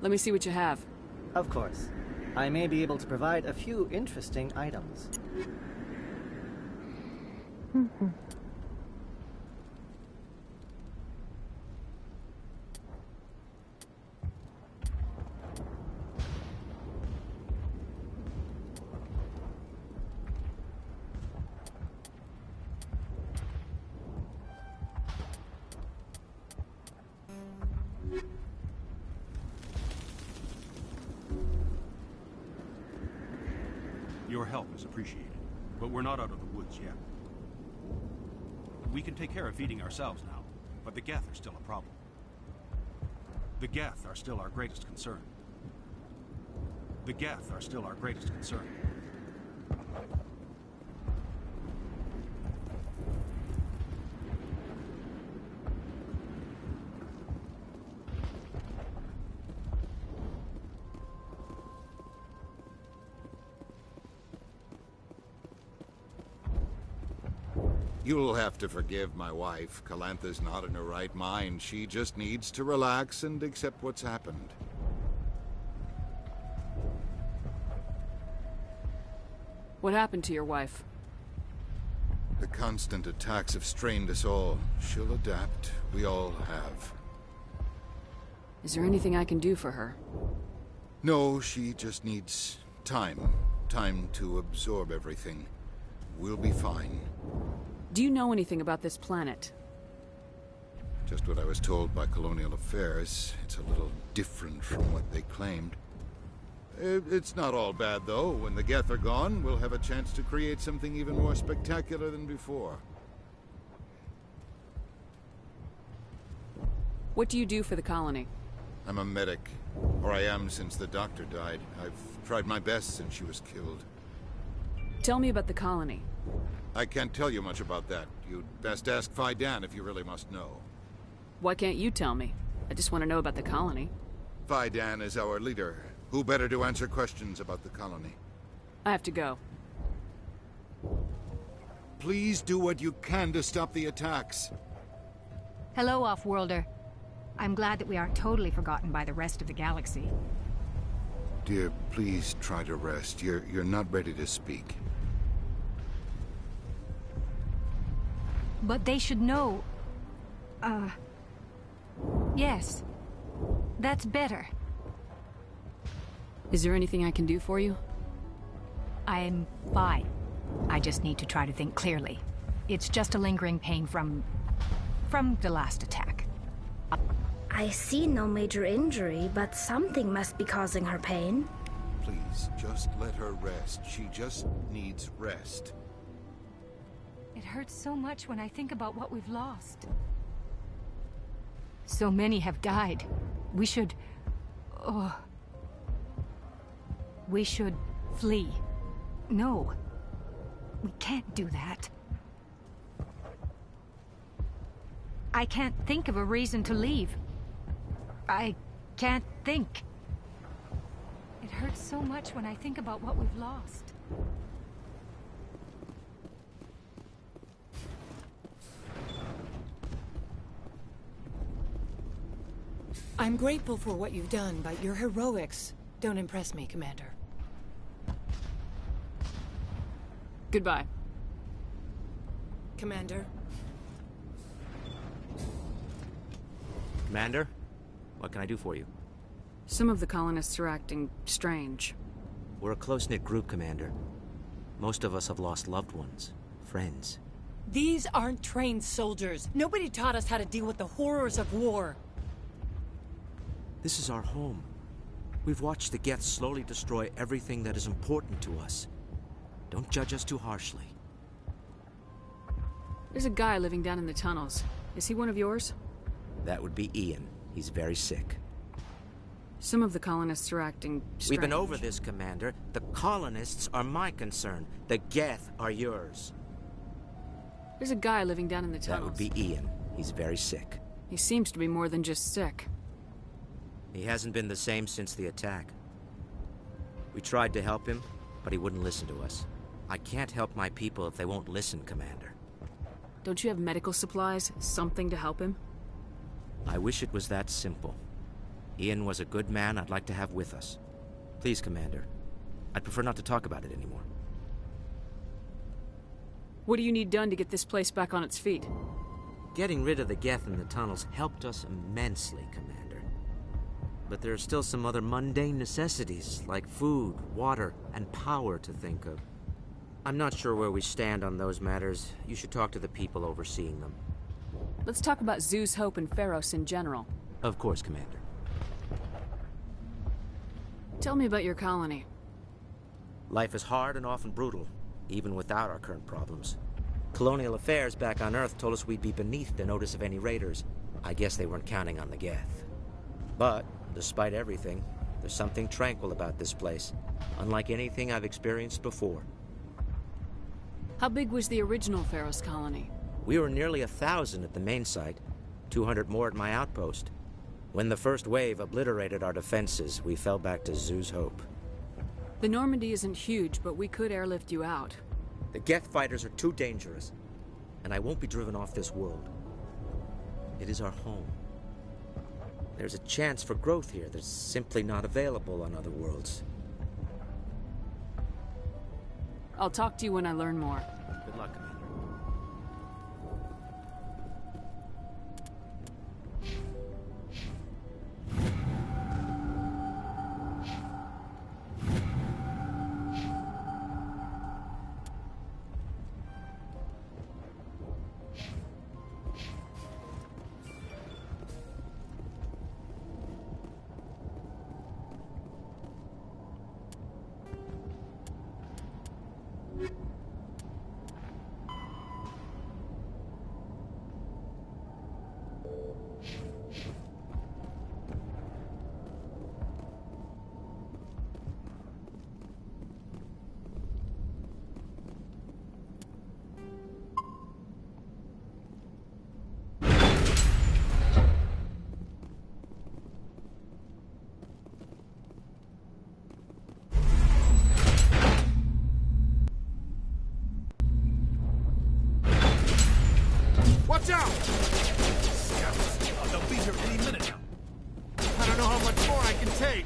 Let me see what you have. Of course. I may be able to provide a few interesting items. Your help is appreciated, but we're not out of the woods yet. We can take care of feeding ourselves now, but the Geth are still a problem. The Geth are still our greatest concern. The Geth are still our greatest concern. You'll have to forgive my wife. Calantha's not in her right mind. She just needs to relax and accept what's happened. What happened to your wife? The constant attacks have strained us all. She'll adapt. We all have. Is there anything I can do for her? No, she just needs time. Time to absorb everything. We'll be fine. Do you know anything about this planet? Just what I was told by Colonial Affairs. It's a little different from what they claimed. It's not all bad, though. When the Geth are gone, we'll have a chance to create something even more spectacular than before. What do you do for the colony? I'm a medic. Or I am since the doctor died. I've tried my best since she was killed. Tell me about the colony. I can't tell you much about that. You'd best ask Fidan if you really must know. Why can't you tell me? I just want to know about the colony. Fidan is our leader. Who better to answer questions about the colony? I have to go. Please do what you can to stop the attacks. Hello, Off-Worlder. I'm glad that we aren't totally forgotten by the rest of the galaxy. Dear, please try to rest. You're not ready to speak. But they should know... Yes. That's better. Is there anything I can do for you? I'm fine. I just need to try to think clearly. It's just a lingering pain from the last attack. I see no major injury, but something must be causing her pain. Please, just let her rest. She just needs rest. It hurts so much when I think about what we've lost. So many have died. We should... Oh... We should flee. No. We can't do that. I can't think of a reason to leave. I can't think. It hurts so much when I think about what we've lost. I'm grateful for what you've done, but your heroics don't impress me, Commander. Goodbye. Commander? Commander? What can I do for you? Some of the colonists are acting strange. We're a close-knit group, Commander. Most of us have lost loved ones, friends. These aren't trained soldiers. Nobody taught us how to deal with the horrors of war. This is our home. We've watched the Geth slowly destroy everything that is important to us. Don't judge us too harshly. There's a guy living down in the tunnels. Is he one of yours? That would be Ian. He's very sick. Some of the colonists are acting strange. We've been over this, Commander. The colonists are my concern. The Geth are yours. There's a guy living down in the tunnels. That would be Ian. He's very sick. He seems to be more than just sick. He hasn't been the same since the attack. We tried to help him, but he wouldn't listen to us. I can't help my people if they won't listen, Commander. Don't you have medical supplies? Something to help him? I wish it was that simple. Ian was a good man I'd like to have with us. Please, Commander. I'd prefer not to talk about it anymore. What do you need done to get this place back on its feet? Getting rid of the Geth in the tunnels helped us immensely, Commander. But there are still some other mundane necessities, like food, water, and power to think of. I'm not sure where we stand on those matters. You should talk to the people overseeing them. Let's talk about Zeus, Hope, and Feros in general. Of course, Commander. Tell me about your colony. Life is hard and often brutal, even without our current problems. Colonial Affairs back on Earth told us we'd be beneath the notice of any raiders. I guess they weren't counting on the Geth. But, despite everything, there's something tranquil about this place, unlike anything I've experienced before. How big was the original Feros colony? We were nearly 1,000 at the main site, 200 more at my outpost. When the first wave obliterated our defenses, we fell back to Zeus Hope. The Normandy isn't huge, but we could airlift you out. The Geth fighters are too dangerous, and I won't be driven off this world. It is our home. There's a chance for growth here that's simply not available on other worlds. I'll talk to you when I learn more. Good luck, Commander. how much more I can take.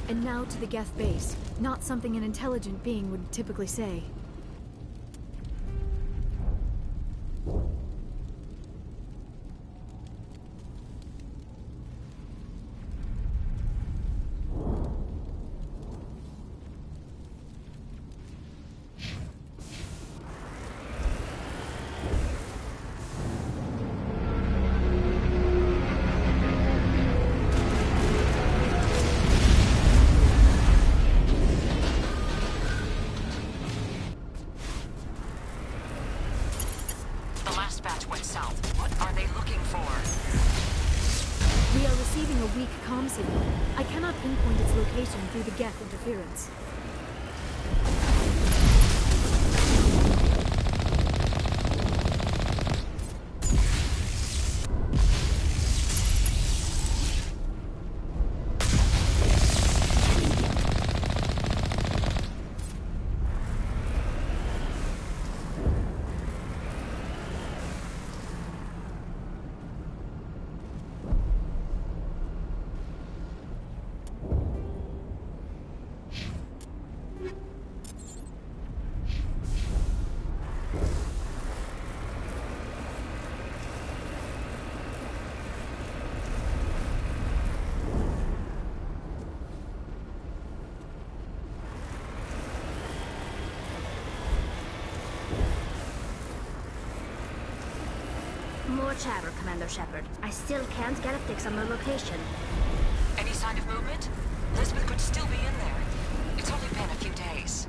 And now to the Geth base. Not something an intelligent being would typically say. I cannot pinpoint its location through the Geth interference. More chatter, Commander Shepard. I still can't get a fix on the location. Any sign of movement? Lisbeth could still be in there. It's only been a few days.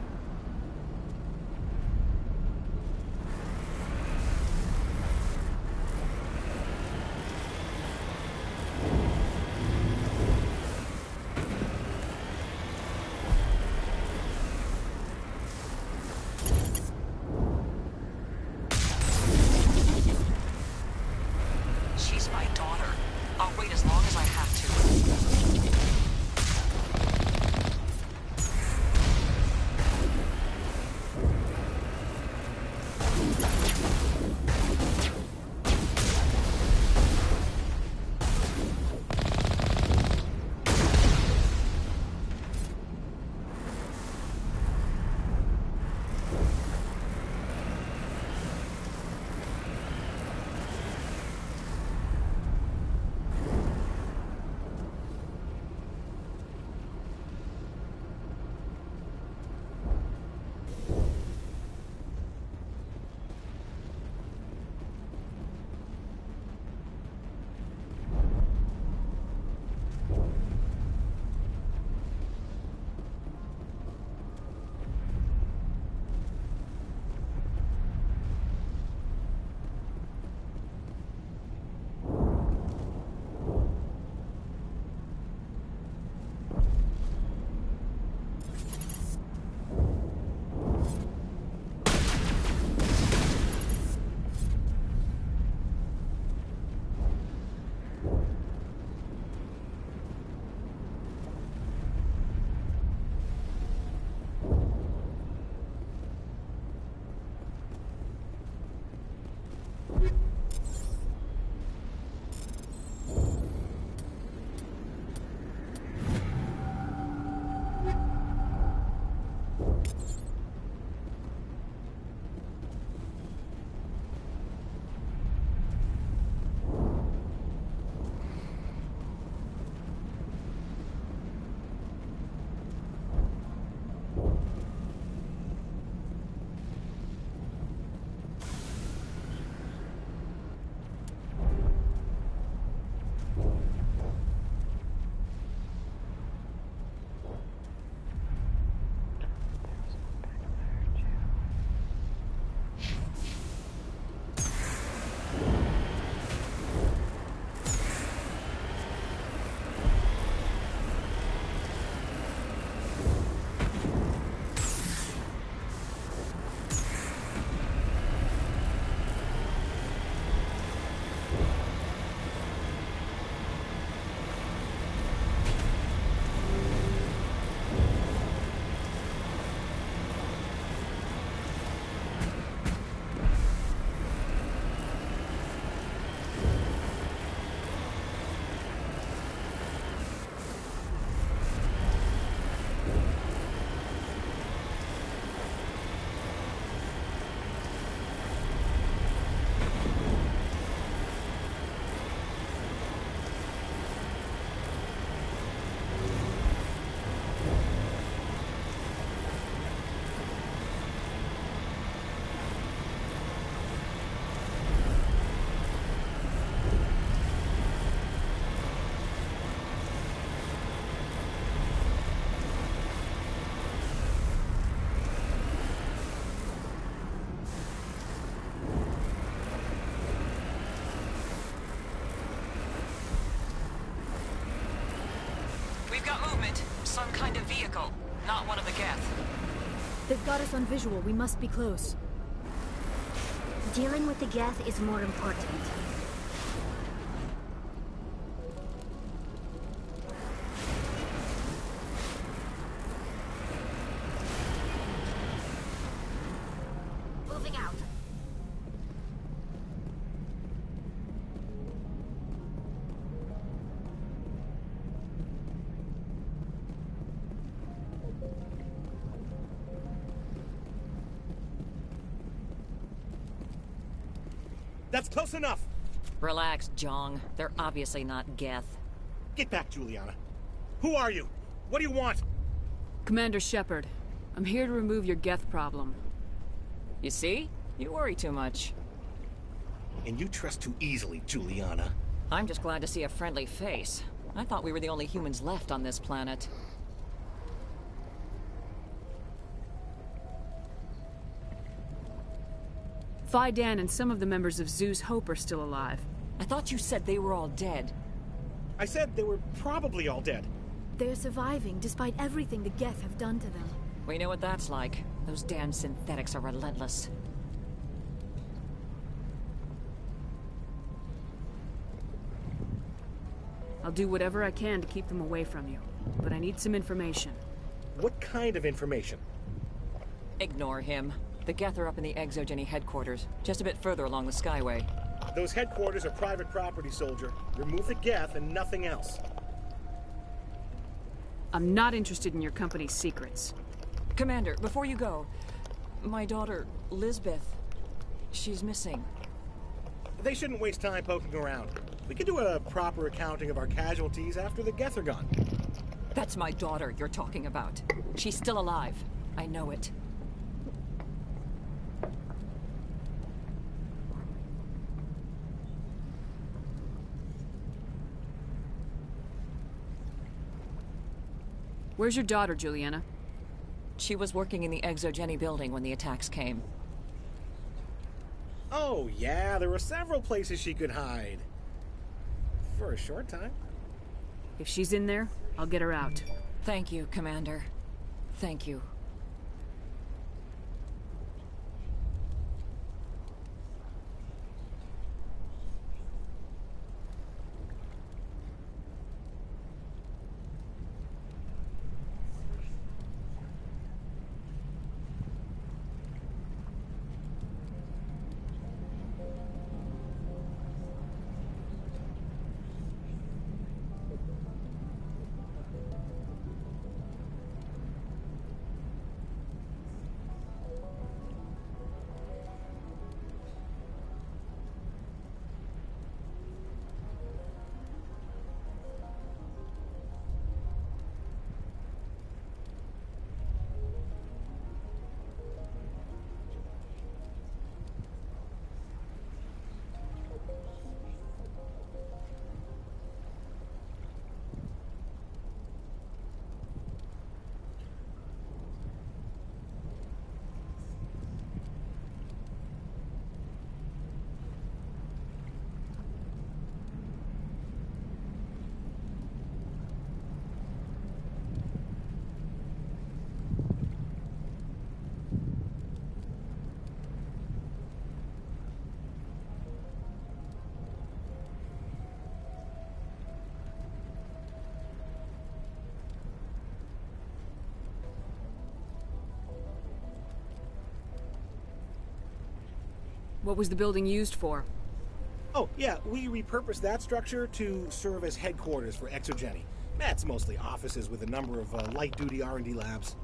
Some kind of vehicle, not one of the Geth. They've got us on visual. We must be close. Dealing with the Geth is more important. Moving out. That's close enough! Relax, Jong. They're obviously not Geth. Get back, Juliana. Who are you? What do you want? Commander Shepard, I'm here to remove your Geth problem. You see? You worry too much. And you trust too easily, Juliana. I'm just glad to see a friendly face. I thought we were the only humans left on this planet. Fidan and some of the members of Zeus Hope are still alive. I thought you said they were all dead. I said they were probably all dead. They're surviving despite everything the Geth have done to them. We know what that's like. Those damn synthetics are relentless. I'll do whatever I can to keep them away from you, but I need some information. What kind of information? Ignore him. The Geth are up in the Exogeny headquarters, just a bit further along the Skyway. Those headquarters are private property, soldier. Remove the Geth and nothing else. I'm not interested in your company's secrets. Commander, before you go, my daughter, Lisbeth, she's missing. They shouldn't waste time poking around. We can do a proper accounting of our casualties after the Geth are gone. That's my daughter you're talking about. She's still alive. I know it. Where's your daughter, Juliana? She was working in the Exogeny building when the attacks came. Oh, yeah, there were several places she could hide. For a short time. If she's in there, I'll get her out. Thank you, Commander. Thank you. What was the building used for? Oh, yeah, we repurposed that structure to serve as headquarters for Exogeny. That's mostly offices with a number of light-duty R&D labs.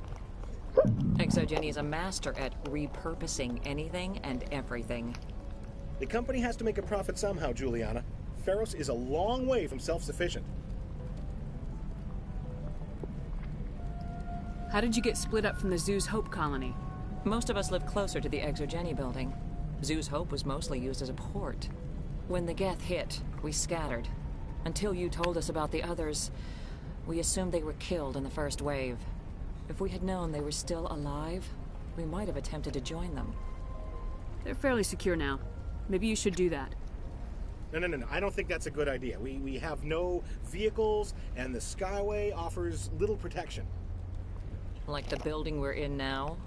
Exogeny is a master at repurposing anything and everything. The company has to make a profit somehow, Juliana. Feros is a long way from self-sufficient. How did you get split up from the Zeus Hope colony? Most of us lived closer to the Exogeny building. Zeus Hope was mostly used as a port. When the Geth hit, we scattered. Until you told us about the others, we assumed they were killed in the first wave. If we had known they were still alive, we might have attempted to join them. They're fairly secure now. Maybe you should do that. No. I don't think that's a good idea. We have no vehicles, and the Skyway offers little protection. Like the building we're in now?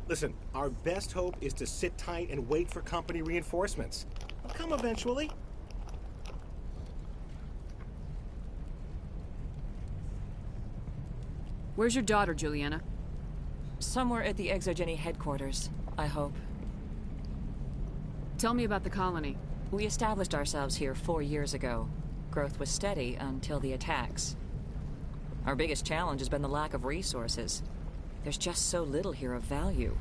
Listen, our best hope is to sit tight and wait for company reinforcements. They'll come eventually. Where's your daughter, Juliana? Somewhere at the Exogeny headquarters, I hope. Tell me about the colony. We established ourselves here 4 years ago. Growth was steady until the attacks. Our biggest challenge has been the lack of resources. There's just so little here of value.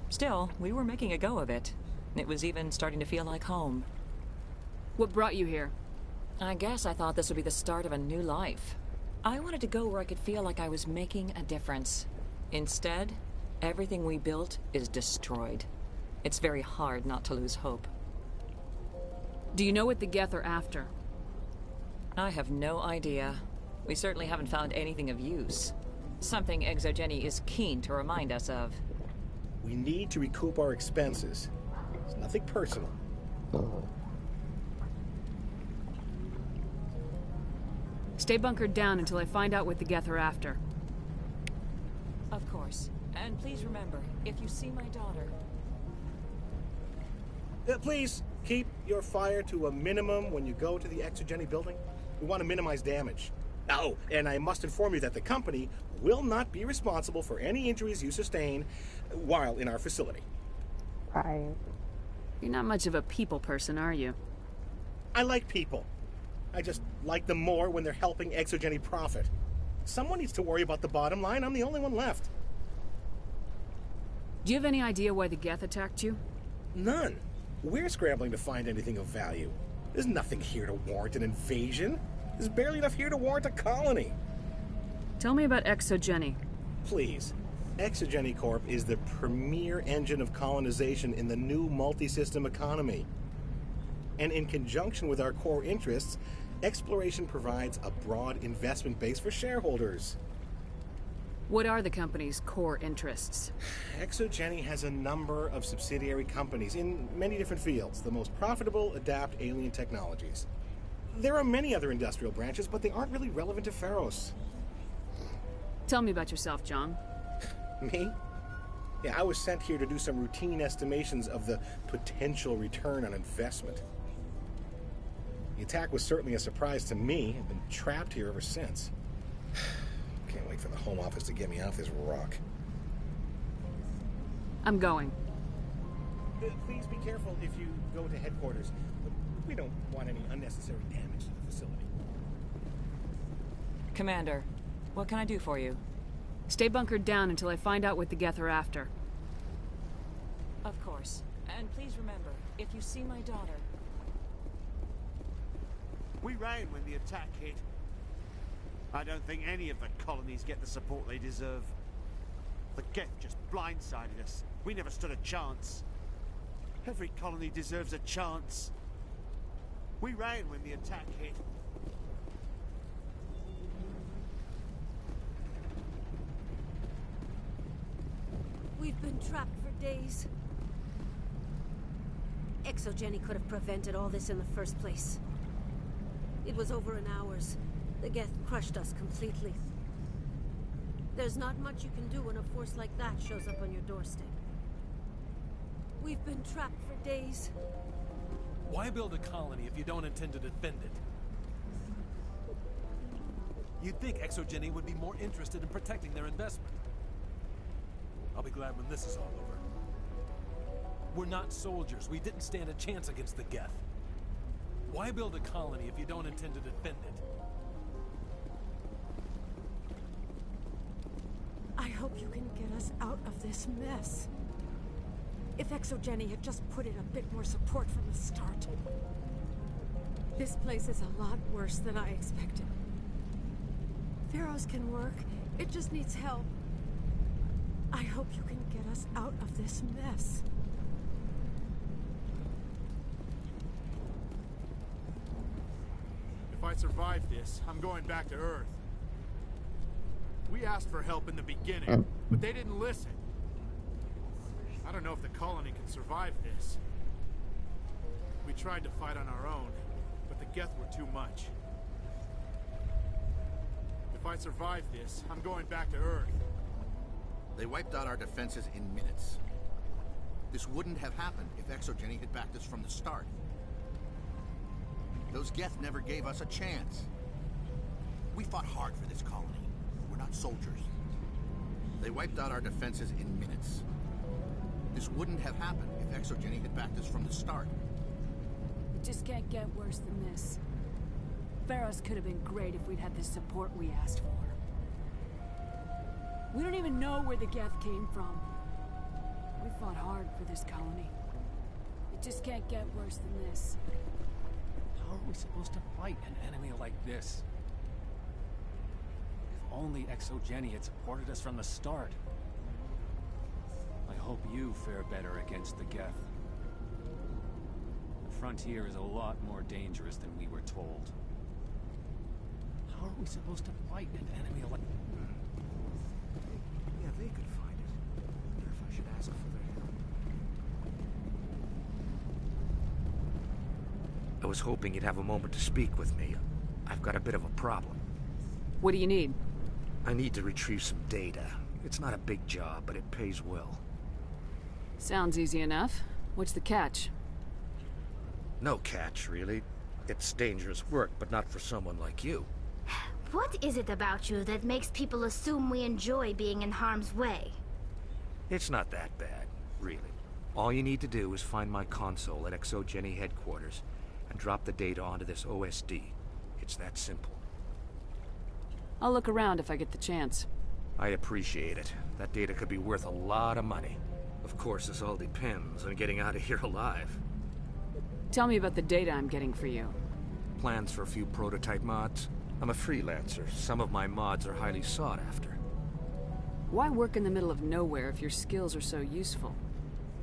Still, we were making a go of it. It was even starting to feel like home. What brought you here? I guess I thought this would be the start of a new life. I wanted to go where I could feel like I was making a difference. Instead, everything we built is destroyed. It's very hard not to lose hope. Do you know what the Geth are after? I have no idea. We certainly haven't found anything of use. Something Exogeny is keen to remind us of. We need to recoup our expenses. It's nothing personal. Stay bunkered down until I find out what the Geth are after. Of course. And please remember, if you see my daughter... Please, keep your fire to a minimum when you go to the Exogeny building. We want to minimize damage. Oh, and I must inform you that the company will not be responsible for any injuries you sustain while in our facility. Right. You're not much of a people person, are you? I like people. I just like them more when they're helping Exogeny profit. Someone needs to worry about the bottom line. I'm the only one left. Do you have any idea why the Geth attacked you? None. We're scrambling to find anything of value. There's nothing here to warrant an invasion. There's barely enough here to warrant a colony. Tell me about Exogeny. Please. Exogeny Corp is the premier engine of colonization in the new multi-system economy. And in conjunction with our core interests, exploration provides a broad investment base for shareholders. What are the company's core interests? Exogeny has a number of subsidiary companies in many different fields. The most profitable adapt alien technologies. There are many other industrial branches, but they aren't really relevant to Feros. Tell me about yourself, John. Me? Yeah, I was sent here to do some routine estimations of the potential return on investment. The attack was certainly a surprise to me. I've been trapped here ever since. Can't wait for the Home Office to get me off this rock. I'm going. Please be careful if you go to headquarters. We don't want any unnecessary damage to the facility. Commander, what can I do for you? Stay bunkered down until I find out what the Geth are after. Of course. And please remember, if you see my daughter... We ran when the attack hit. I don't think any of the colonies get the support they deserve. The Geth just blindsided us. We never stood a chance. Every colony deserves a chance. We ran when the attack hit. We've been trapped for days. Exogeny could have prevented all this in the first place. It was over in hours. The Geth crushed us completely. There's not much you can do when a force like that shows up on your doorstep. We've been trapped for days. Why build a colony if you don't intend to defend it? You'd think Exogeny would be more interested in protecting their investment. I'll be glad when this is all over. We're not soldiers. We didn't stand a chance against the Geth. Why build a colony if you don't intend to defend it? I hope you can get us out of this mess. If Exogeny had just put in a bit more support from the start. This place is a lot worse than I expected. Feros can work. It just needs help. I hope you can get us out of this mess. If I survive this, I'm going back to Earth. We asked for help in the beginning, but they didn't listen. I don't know if the colony can survive this. We tried to fight on our own. the Geth were too much. If I survive this, I'm going back to Earth. They wiped out our defenses in minutes. This wouldn't have happened if Exogeny had backed us from the start. Those Geth never gave us a chance. We fought hard for this colony. We're not soldiers. They wiped out our defenses in minutes. This wouldn't have happened if Exogeny had backed us from the start. It just can't get worse than this. Feros could have been great if we'd had the support we asked for. We don't even know where the Geth came from. We fought hard for this colony. It just can't get worse than this. How are we supposed to fight an enemy like this? If only Exogeny had supported us from the start. I hope you fare better against the Geth. The frontier is a lot more dangerous than we were told. How are we supposed to fight an enemy like... Yeah, they could find it. I wonder if I should ask for their help. I was hoping you'd have a moment to speak with me. I've got a bit of a problem. What do you need? I need to retrieve some data. It's not a big job, but it pays well. Sounds easy enough. What's the catch? No catch, really. It's dangerous work, but not for someone like you. What is it about you that makes people assume we enjoy being in harm's way? It's not that bad, really. All you need to do is find my console at Exogeny headquarters and drop the data onto this OSD. It's that simple. I'll look around if I get the chance. I appreciate it. That data could be worth a lot of money. Of course, this all depends on getting out of here alive. Tell me about the data I'm getting for you. Plans for a few prototype mods? I'm a freelancer. Some of my mods are highly sought after. Why work in the middle of nowhere if your skills are so useful?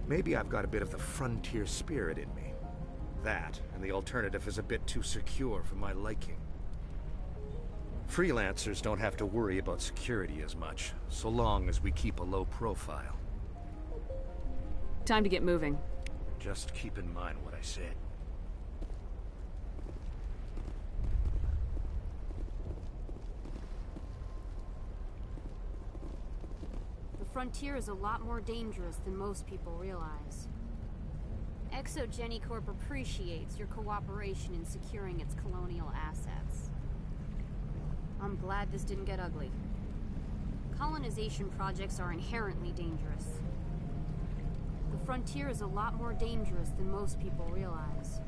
Maybe I've got a bit of the frontier spirit in me. That, and the alternative is a bit too secure for my liking. Freelancers don't have to worry about security as much, so long as we keep a low profile. Time to get moving. Just keep in mind what I said. The frontier is a lot more dangerous than most people realize. Exogeny Corp appreciates your cooperation in securing its colonial assets. I'm glad this didn't get ugly. Colonization projects are inherently dangerous. The frontier is a lot more dangerous than most people realize.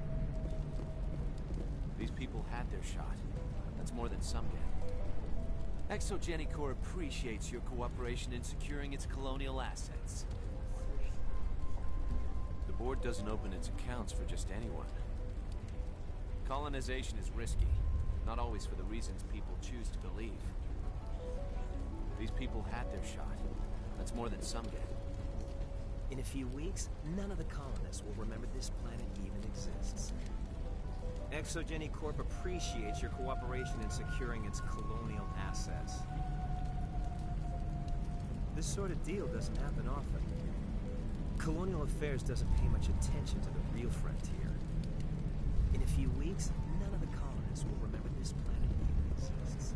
These people had their shot. That's more than some get. Exogeny Corp appreciates your cooperation in securing its colonial assets. The board doesn't open its accounts for just anyone. Colonization is risky, not always for the reasons people choose to believe. These people had their shot. That's more than some get. In a few weeks, none of the colonists will remember this planet even exists. Exogeny Corp appreciates your cooperation in securing its colonial assets. This sort of deal doesn't happen often. Colonial Affairs doesn't pay much attention to the real frontier. In a few weeks, none of the colonists will remember this planet even exists.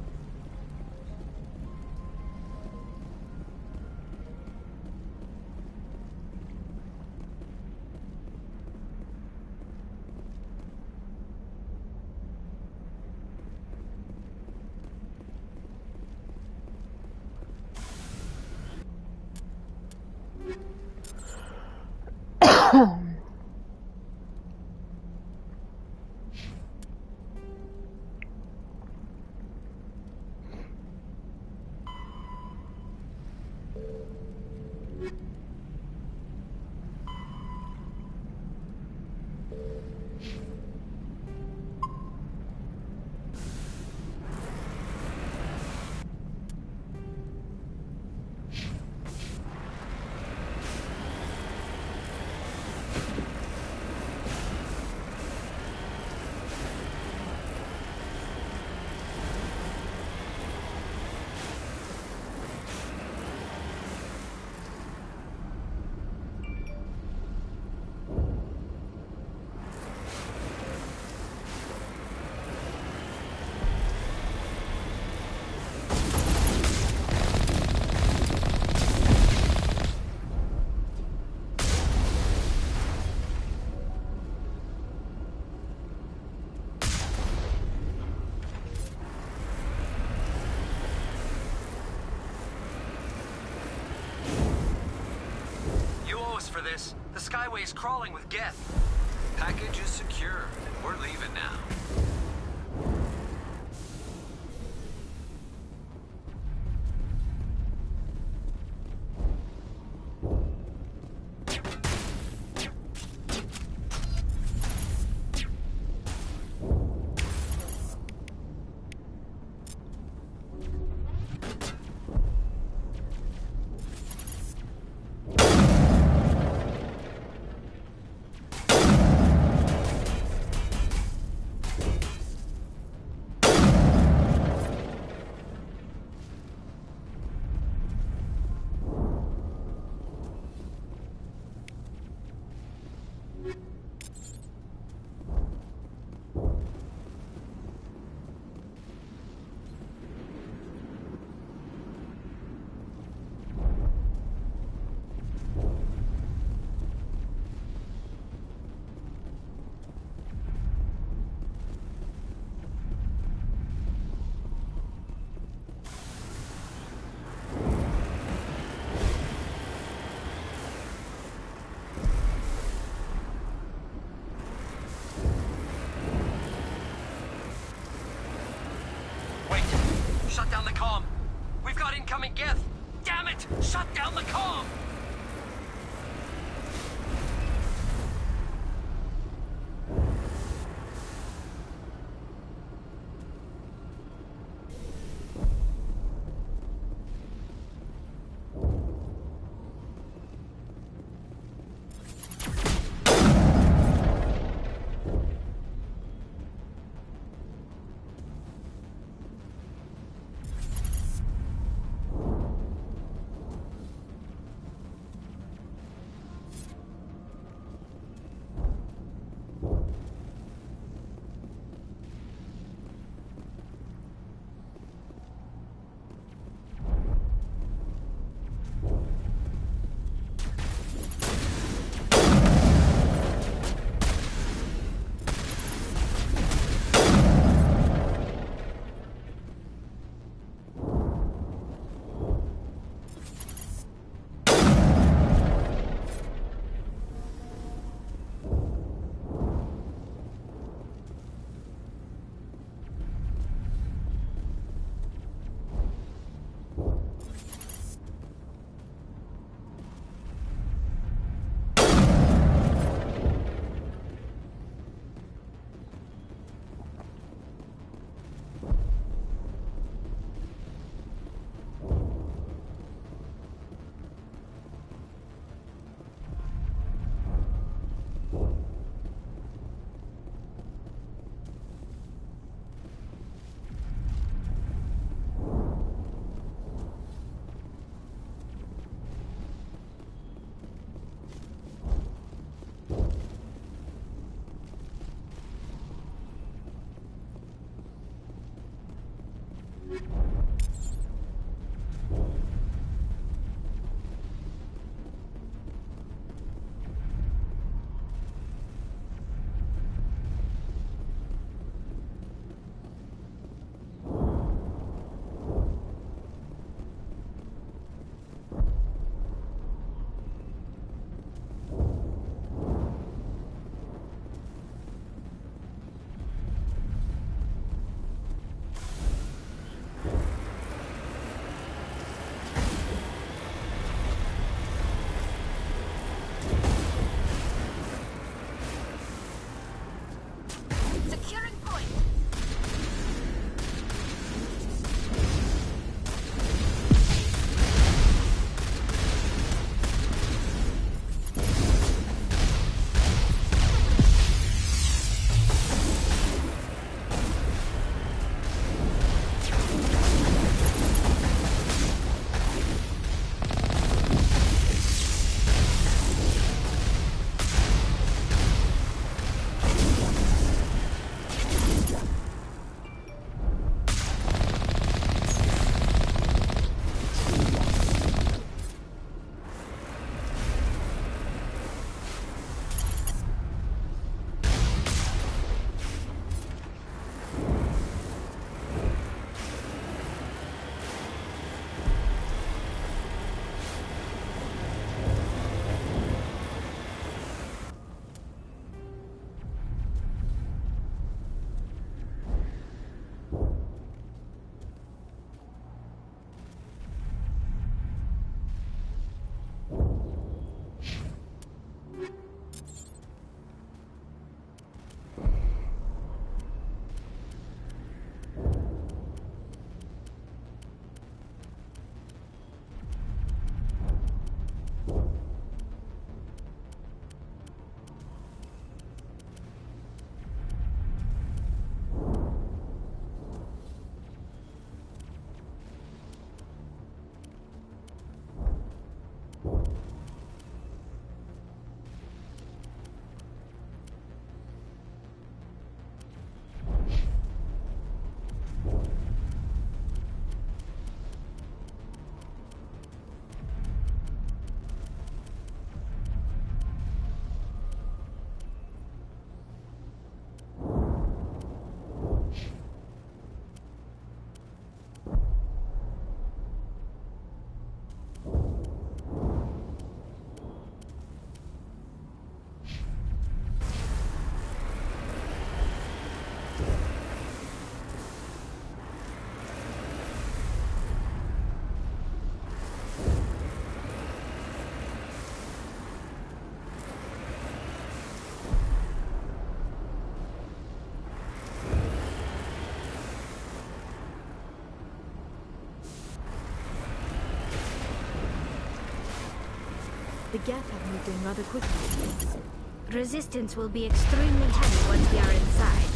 this. The Skyway's crawling with Geth. Package is secure, and we're leaving now. Shut down the comm. We've got incoming Geth. Damn it! Shut down the comm! Geth have moved in rather quickly. Resistance will be extremely heavy once we are inside.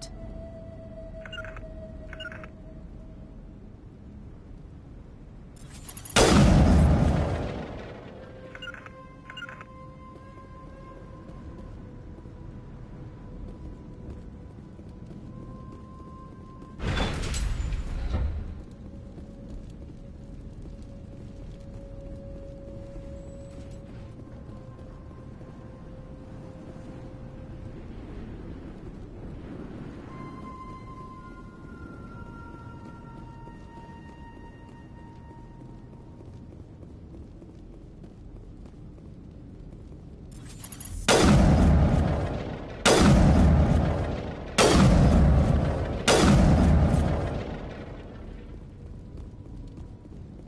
out.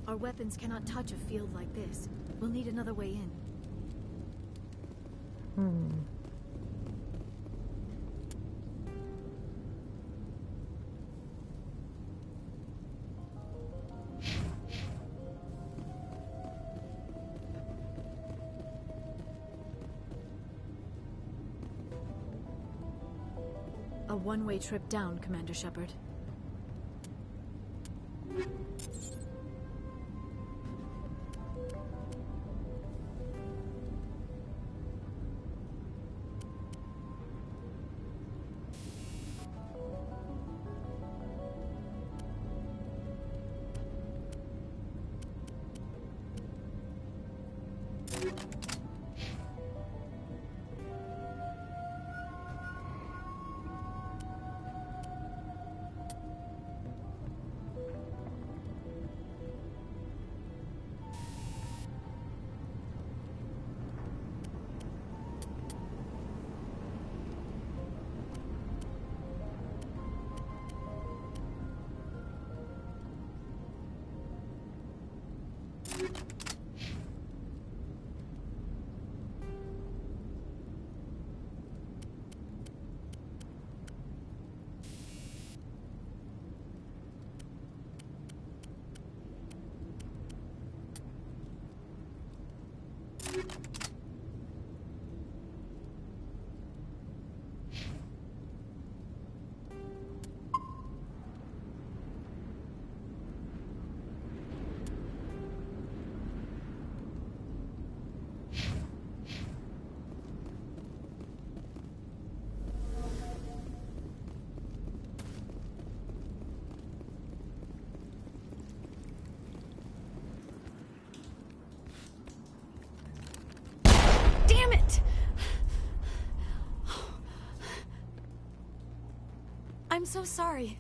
Our weapons cannot touch a field like this. We'll need another way in. A one-way trip down, Commander Shepard. Damn it! I'm so sorry.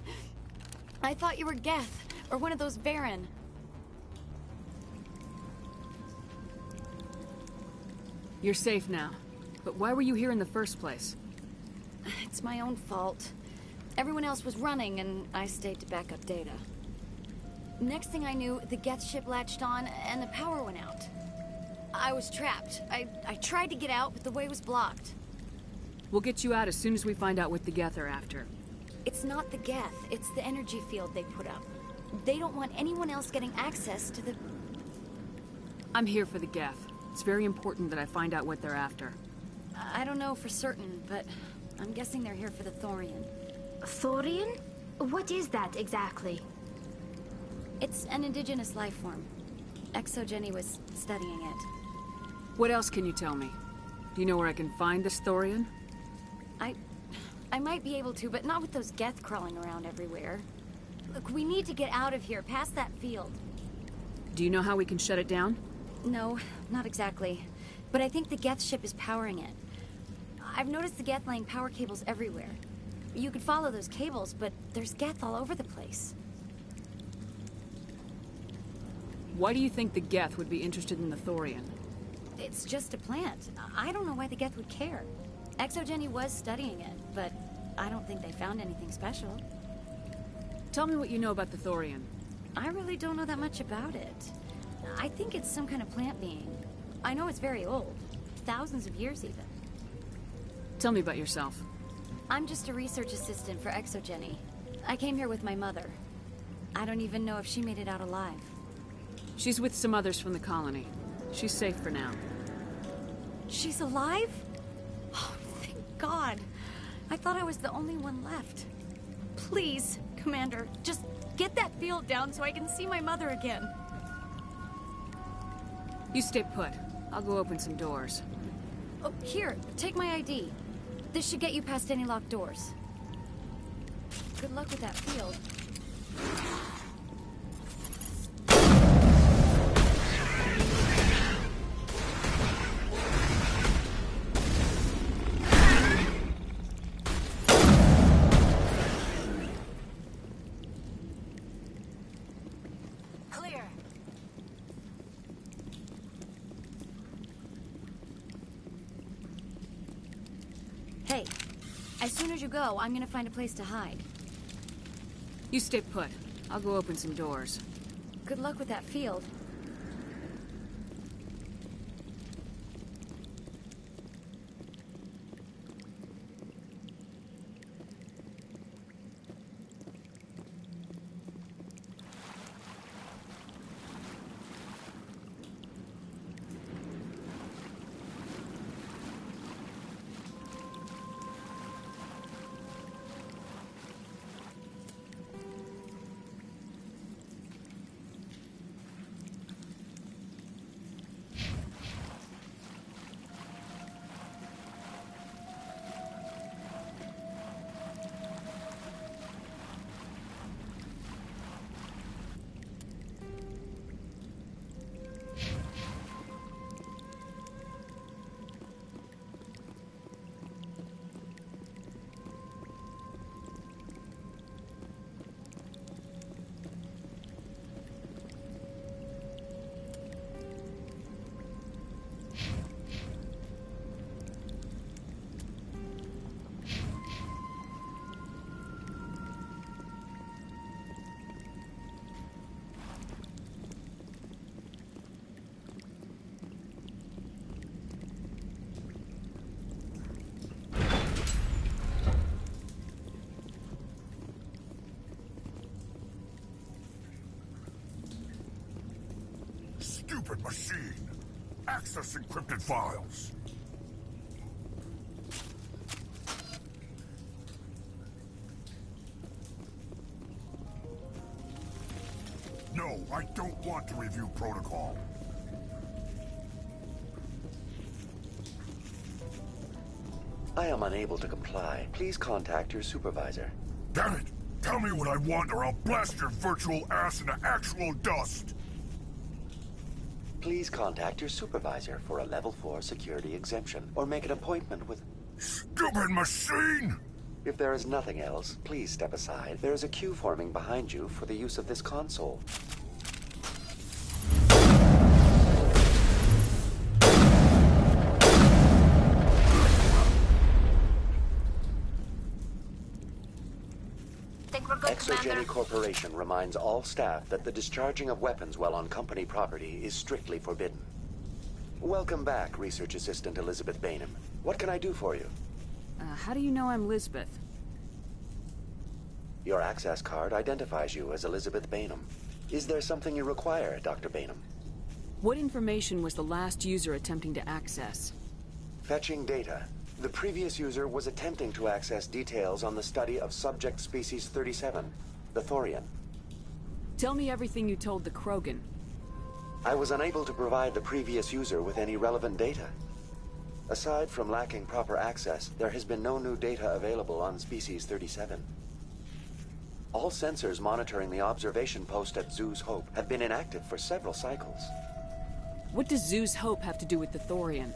I thought you were Geth, or one of those Baron. You're safe now. But why were you here in the first place? It's my own fault. Everyone else was running, and I stayed to back up data. Next thing I knew, the Geth ship latched on, and the power went out. I was trapped. I tried to get out, but the way was blocked. We'll get you out as soon as we find out what the Geth are after. It's not the Geth, it's the energy field they put up. They don't want anyone else getting access to the... I'm here for the Geth. It's very important that I find out what they're after. I don't know for certain, but I'm guessing they're here for the Thorian. Thorian? What is that exactly? It's an indigenous life form. Exogeny was studying it. What else can you tell me? Do you know where I can find this Thorian? I might be able to, but not with those Geth crawling around everywhere. Look, we need to get out of here, past that field. Do you know how we can shut it down? No, not exactly. But I think the Geth ship is powering it. I've noticed the Geth laying power cables everywhere. You could follow those cables, but there's Geth all over the place. Why do you think the Geth would be interested in the Thorian? It's just a plant. I don't know why the Geth would care. Exogeny was studying it, but I don't think they found anything special. Tell me what you know about the Thorian. I really don't know that much about it. I think it's some kind of plant being. I know it's very old. Thousands of years, even. Tell me about yourself. I'm just a research assistant for Exogeny. I came here with my mother. I don't even know if she made it out alive. She's with some others from the colony. She's safe for now. She's alive? Oh, thank God. I thought I was the only one left. Please, Commander, just get that field down so I can see my mother again. You stay put. I'll go open some doors. Oh, here, take my ID. This should get you past any locked doors. Good luck with that field. Clear. Hey, as soon as you go, I'm gonna find a place to hide. You stay put. I'll go open some doors. Good luck with that field. Stupid machine! Access encrypted files! No, I don't want to review protocol. I am unable to comply. Please contact your supervisor. Damn it! Tell me what I want or I'll blast your virtual ass into actual dust! Please contact your supervisor for a level 4 security exemption, or make an appointment with... Stupid machine! If there is nothing else, please step aside. There is a queue forming behind you for the use of this console. Exogeny Corporation reminds all staff that the discharging of weapons while on company property is strictly forbidden. Welcome back, Research Assistant Elizabeth Bainham. What can I do for you? How do you know I'm Lisbeth? Your access card identifies you as Elizabeth Bainham. Is there something you require, Dr. Bainham? What information was the last user attempting to access? Fetching data. The previous user was attempting to access details on the study of subject species 37, the Thorian. Tell me everything you told the Krogan. I was unable to provide the previous user with any relevant data. Aside from lacking proper access, there has been no new data available on species 37. All sensors monitoring the observation post at Zeus Hope have been inactive for several cycles. What does Zeus Hope have to do with the Thorian?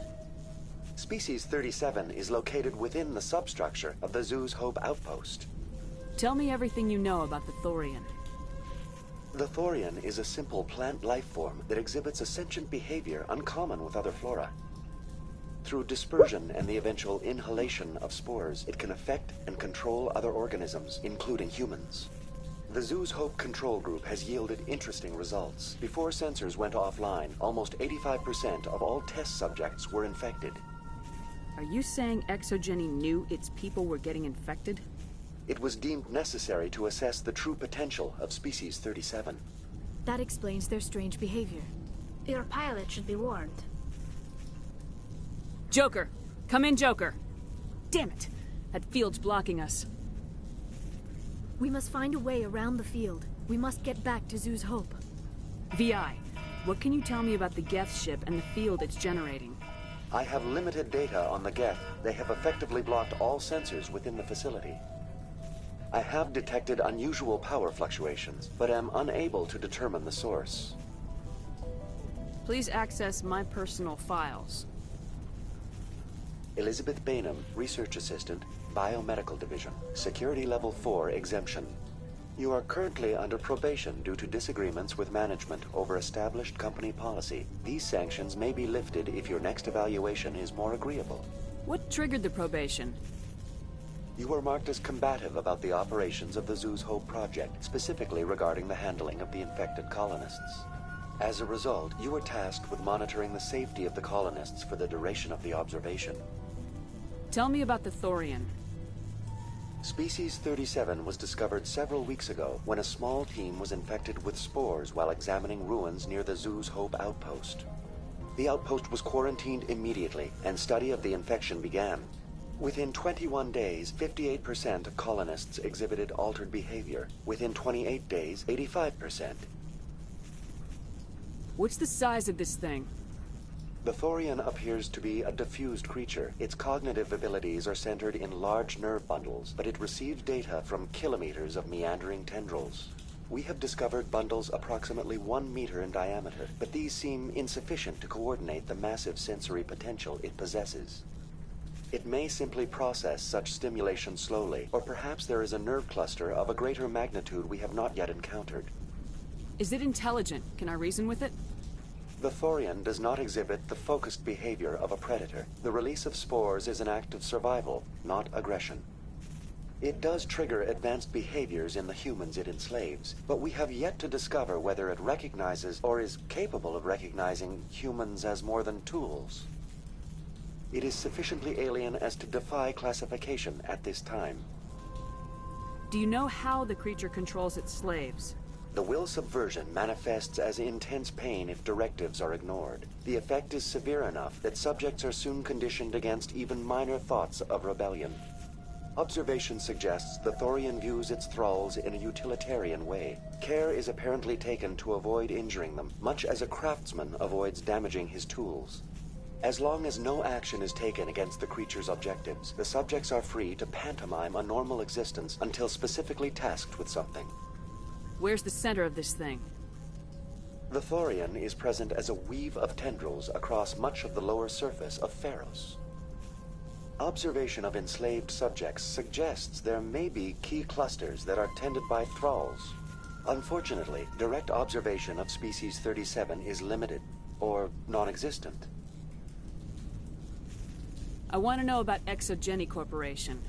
Species 37 is located within the substructure of the Zeus Hope outpost. Tell me everything you know about the Thorian. The Thorian is a simple plant life form that exhibits a sentient behavior uncommon with other flora. Through dispersion and the eventual inhalation of spores, it can affect and control other organisms, including humans. The Zeus Hope control group has yielded interesting results. Before sensors went offline, almost 85% of all test subjects were infected. Are you saying Exogeny knew its people were getting infected? It was deemed necessary to assess the true potential of species 37. That explains their strange behavior. Your pilot should be warned. Joker! Come in, Joker! Damn it! That field's blocking us. We must find a way around the field. We must get back to Zeus Hope. VI, what can you tell me about the Geth ship and the field it's generating? I have limited data on the Geth. They have effectively blocked all sensors within the facility. I have detected unusual power fluctuations, but am unable to determine the source. Please access my personal files. Elizabeth Bainham, Research Assistant, Biomedical Division, Security Level 4 exemption. You are currently under probation due to disagreements with management over established company policy. These sanctions may be lifted if your next evaluation is more agreeable. What triggered the probation? You are marked as combative about the operations of the Zeus Hope project, specifically regarding the handling of the infected colonists. As a result, you were tasked with monitoring the safety of the colonists for the duration of the observation. Tell me about the Thorian. Species 37 was discovered several weeks ago when a small team was infected with spores while examining ruins near the Zeus Hope outpost. The outpost was quarantined immediately, and study of the infection began. Within 21 days, 58% of colonists exhibited altered behavior. Within 28 days, 85%. What's the size of this thing? The Thorian appears to be a diffused creature. Its cognitive abilities are centered in large nerve bundles, but it receives data from kilometers of meandering tendrils. We have discovered bundles approximately 1 meter in diameter, but these seem insufficient to coordinate the massive sensory potential it possesses. It may simply process such stimulation slowly, or perhaps there is a nerve cluster of a greater magnitude we have not yet encountered. Is it intelligent? Can I reason with it? The Thorian does not exhibit the focused behavior of a predator. The release of spores is an act of survival, not aggression. It does trigger advanced behaviors in the humans it enslaves, but we have yet to discover whether it recognizes or is capable of recognizing humans as more than tools. It is sufficiently alien as to defy classification at this time. Do you know how the creature controls its slaves? The will subversion manifests as intense pain if directives are ignored. The effect is severe enough that subjects are soon conditioned against even minor thoughts of rebellion. Observation suggests the Thorian views its thralls in a utilitarian way. Care is apparently taken to avoid injuring them, much as a craftsman avoids damaging his tools. As long as no action is taken against the creature's objectives, the subjects are free to pantomime a normal existence until specifically tasked with something. Where's the center of this thing? The Thorian is present as a weave of tendrils across much of the lower surface of Feros. Observation of enslaved subjects suggests there may be key clusters that are tended by thralls. Unfortunately, direct observation of species 37 is limited, or non-existent. I want to know about Exogeny Corporation.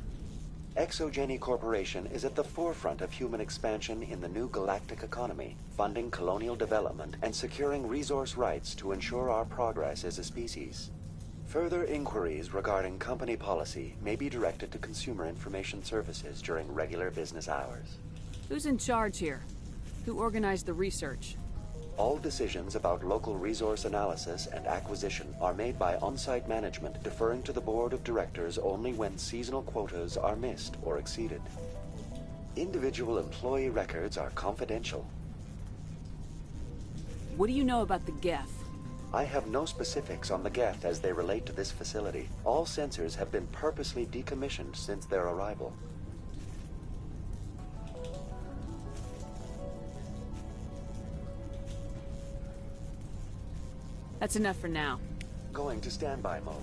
Exogeny Corporation is at the forefront of human expansion in the new galactic economy, funding colonial development and securing resource rights to ensure our progress as a species. Further inquiries regarding company policy may be directed to Consumer Information Services during regular business hours. Who's in charge here? Who organized the research? All decisions about local resource analysis and acquisition are made by on-site management, deferring to the board of directors only when seasonal quotas are missed or exceeded. Individual employee records are confidential. What do you know about the Geth? I have no specifics on the Geth as they relate to this facility. All sensors have been purposely decommissioned since their arrival. That's enough for now. Going to standby mode.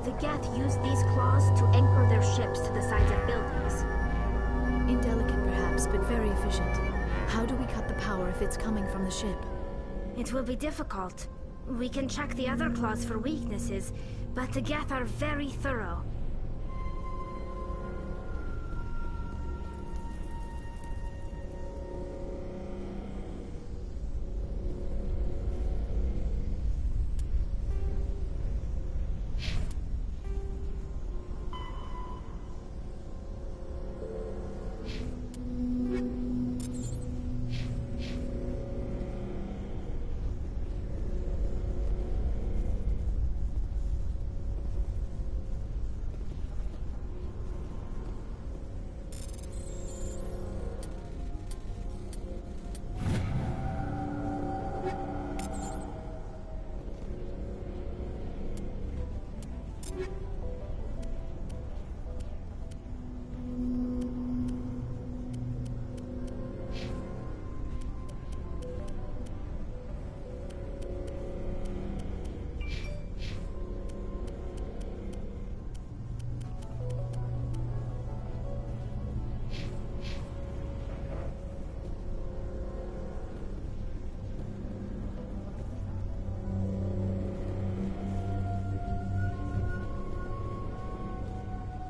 The Geth use these claws to anchor their ships to the sides of buildings. Indelicate perhaps, but very efficient. How do we cut the power if it's coming from the ship? It will be difficult. We can check the other claws for weaknesses, but the Geth are very thorough.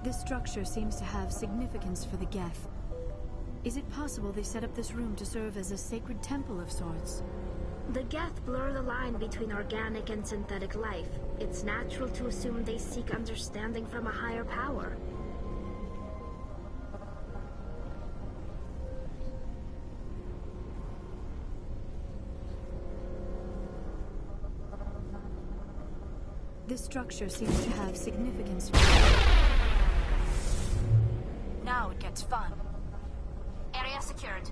This structure seems to have significance for the Geth. Is it possible they set up this room to serve as a sacred temple of sorts? The Geth blur the line between organic and synthetic life. It's natural to assume they seek understanding from a higher power. This structure seems to have significance. Now it gets fun. Area secured.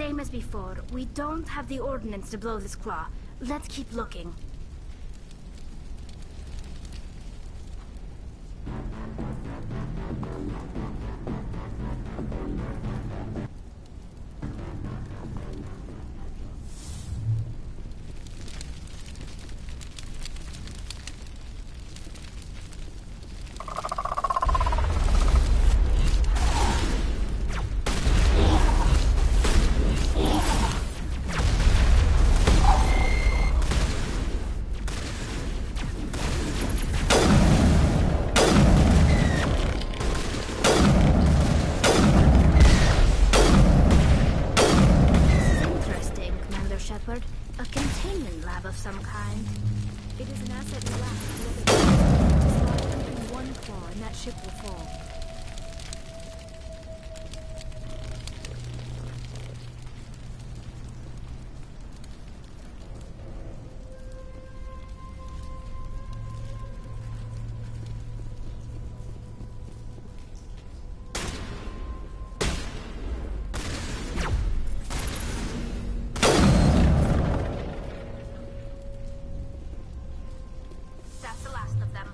Same as before, we don't have the ordnance to blow this claw. Let's keep looking. Shepard, a containment lab of some kind. It is an asset we lack. Just even one claw and that ship will fall. That's the last of them.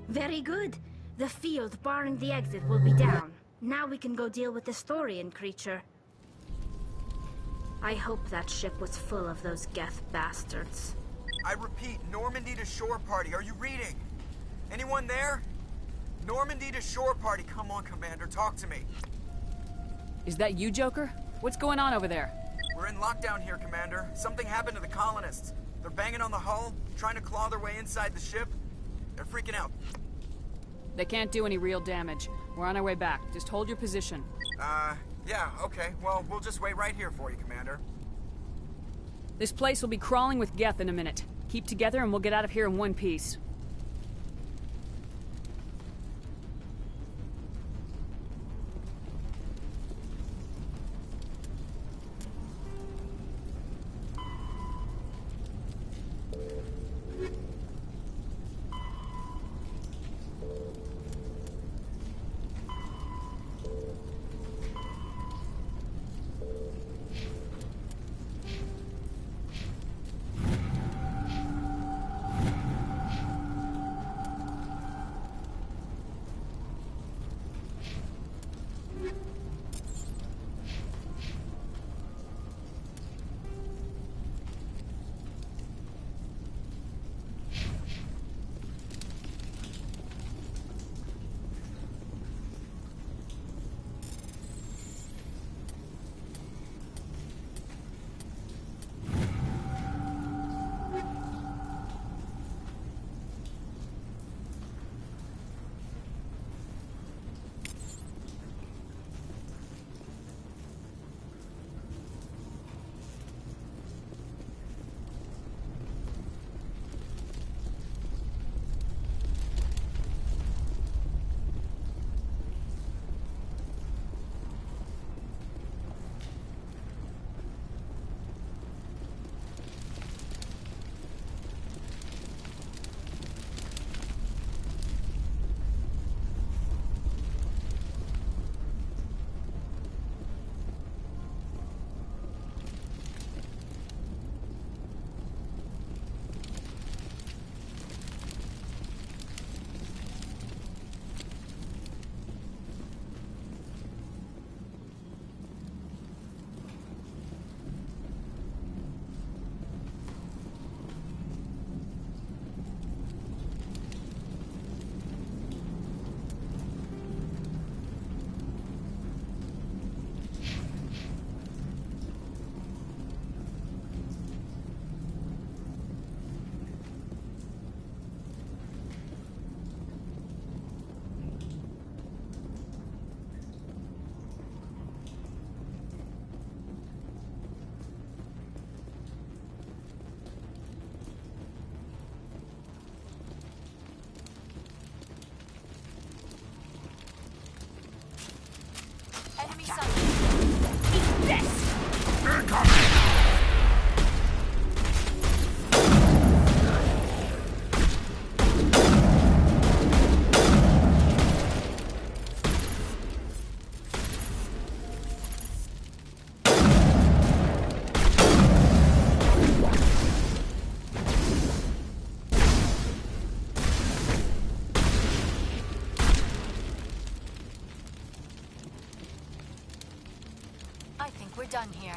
Very good. The field barring the exit will be down. Now we can go deal with the Storian creature. I hope that ship was full of those Geth bastards. I repeat, Normandy to shore party. Are you reading? Anyone there? Normandy to shore party. Come on, Commander, talk to me. Is that you, Joker? What's going on over there? We're in lockdown here, Commander. Something happened to the colonists. They're banging on the hull, trying to claw their way inside the ship. They're freaking out. They can't do any real damage. We're on our way back. Just hold your position. Yeah, okay. Well, we'll just wait right here for you, Commander. This place will be crawling with Geth in a minute. Keep together and we'll get out of here in one piece. done here.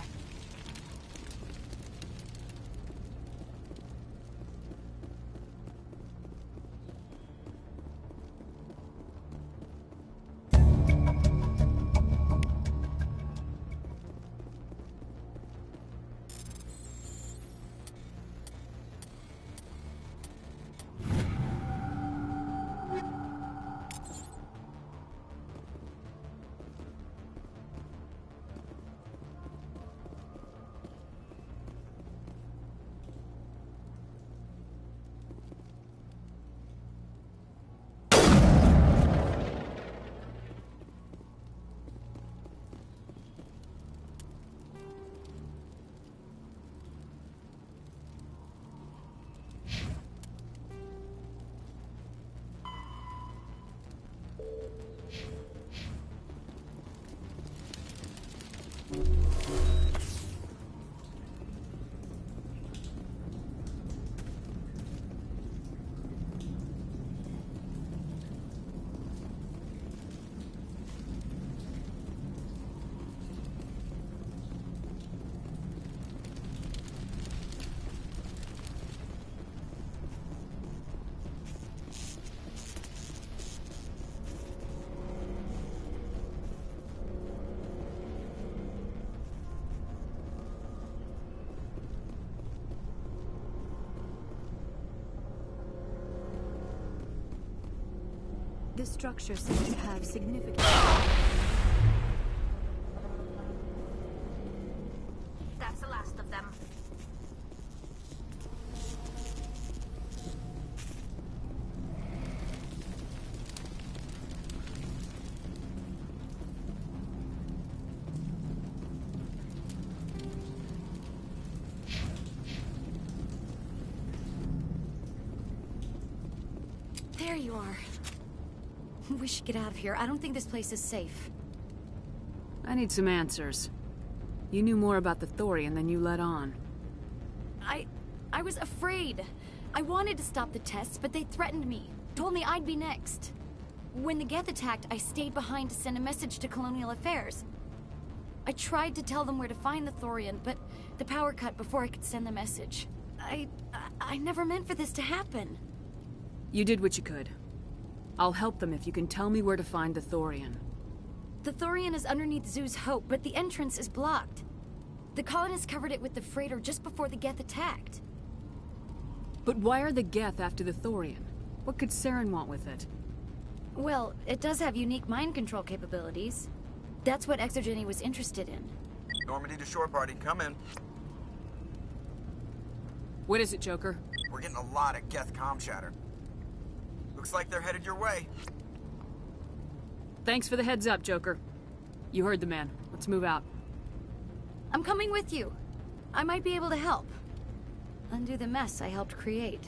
This structure seems to have significant... That's the last of them. There you are. We should get out of here. I don't think this place is safe. I need some answers. You knew more about the Thorian than you let on. I was afraid. I wanted to stop the tests, but they threatened me. Told me I'd be next. When the Geth attacked, I stayed behind to send a message to Colonial Affairs. I tried to tell them where to find the Thorian, but the power cut before I could send the message. I never meant for this to happen. You did what you could. I'll help them if you can tell me where to find the Thorian. The Thorian is underneath Zeus' Hope, but the entrance is blocked. The colonists covered it with the freighter just before the Geth attacked. But why are the Geth after the Thorian? What could Saren want with it? Well, it does have unique mind control capabilities. That's what Exogeny was interested in. Normandy to shore party, come in. What is it, Joker? We're getting a lot of Geth comm chatter. Looks like they're headed your way. Thanks for the heads up, Joker. You heard the man. Let's move out. I'm coming with you. I might be able to help. Undo the mess I helped create.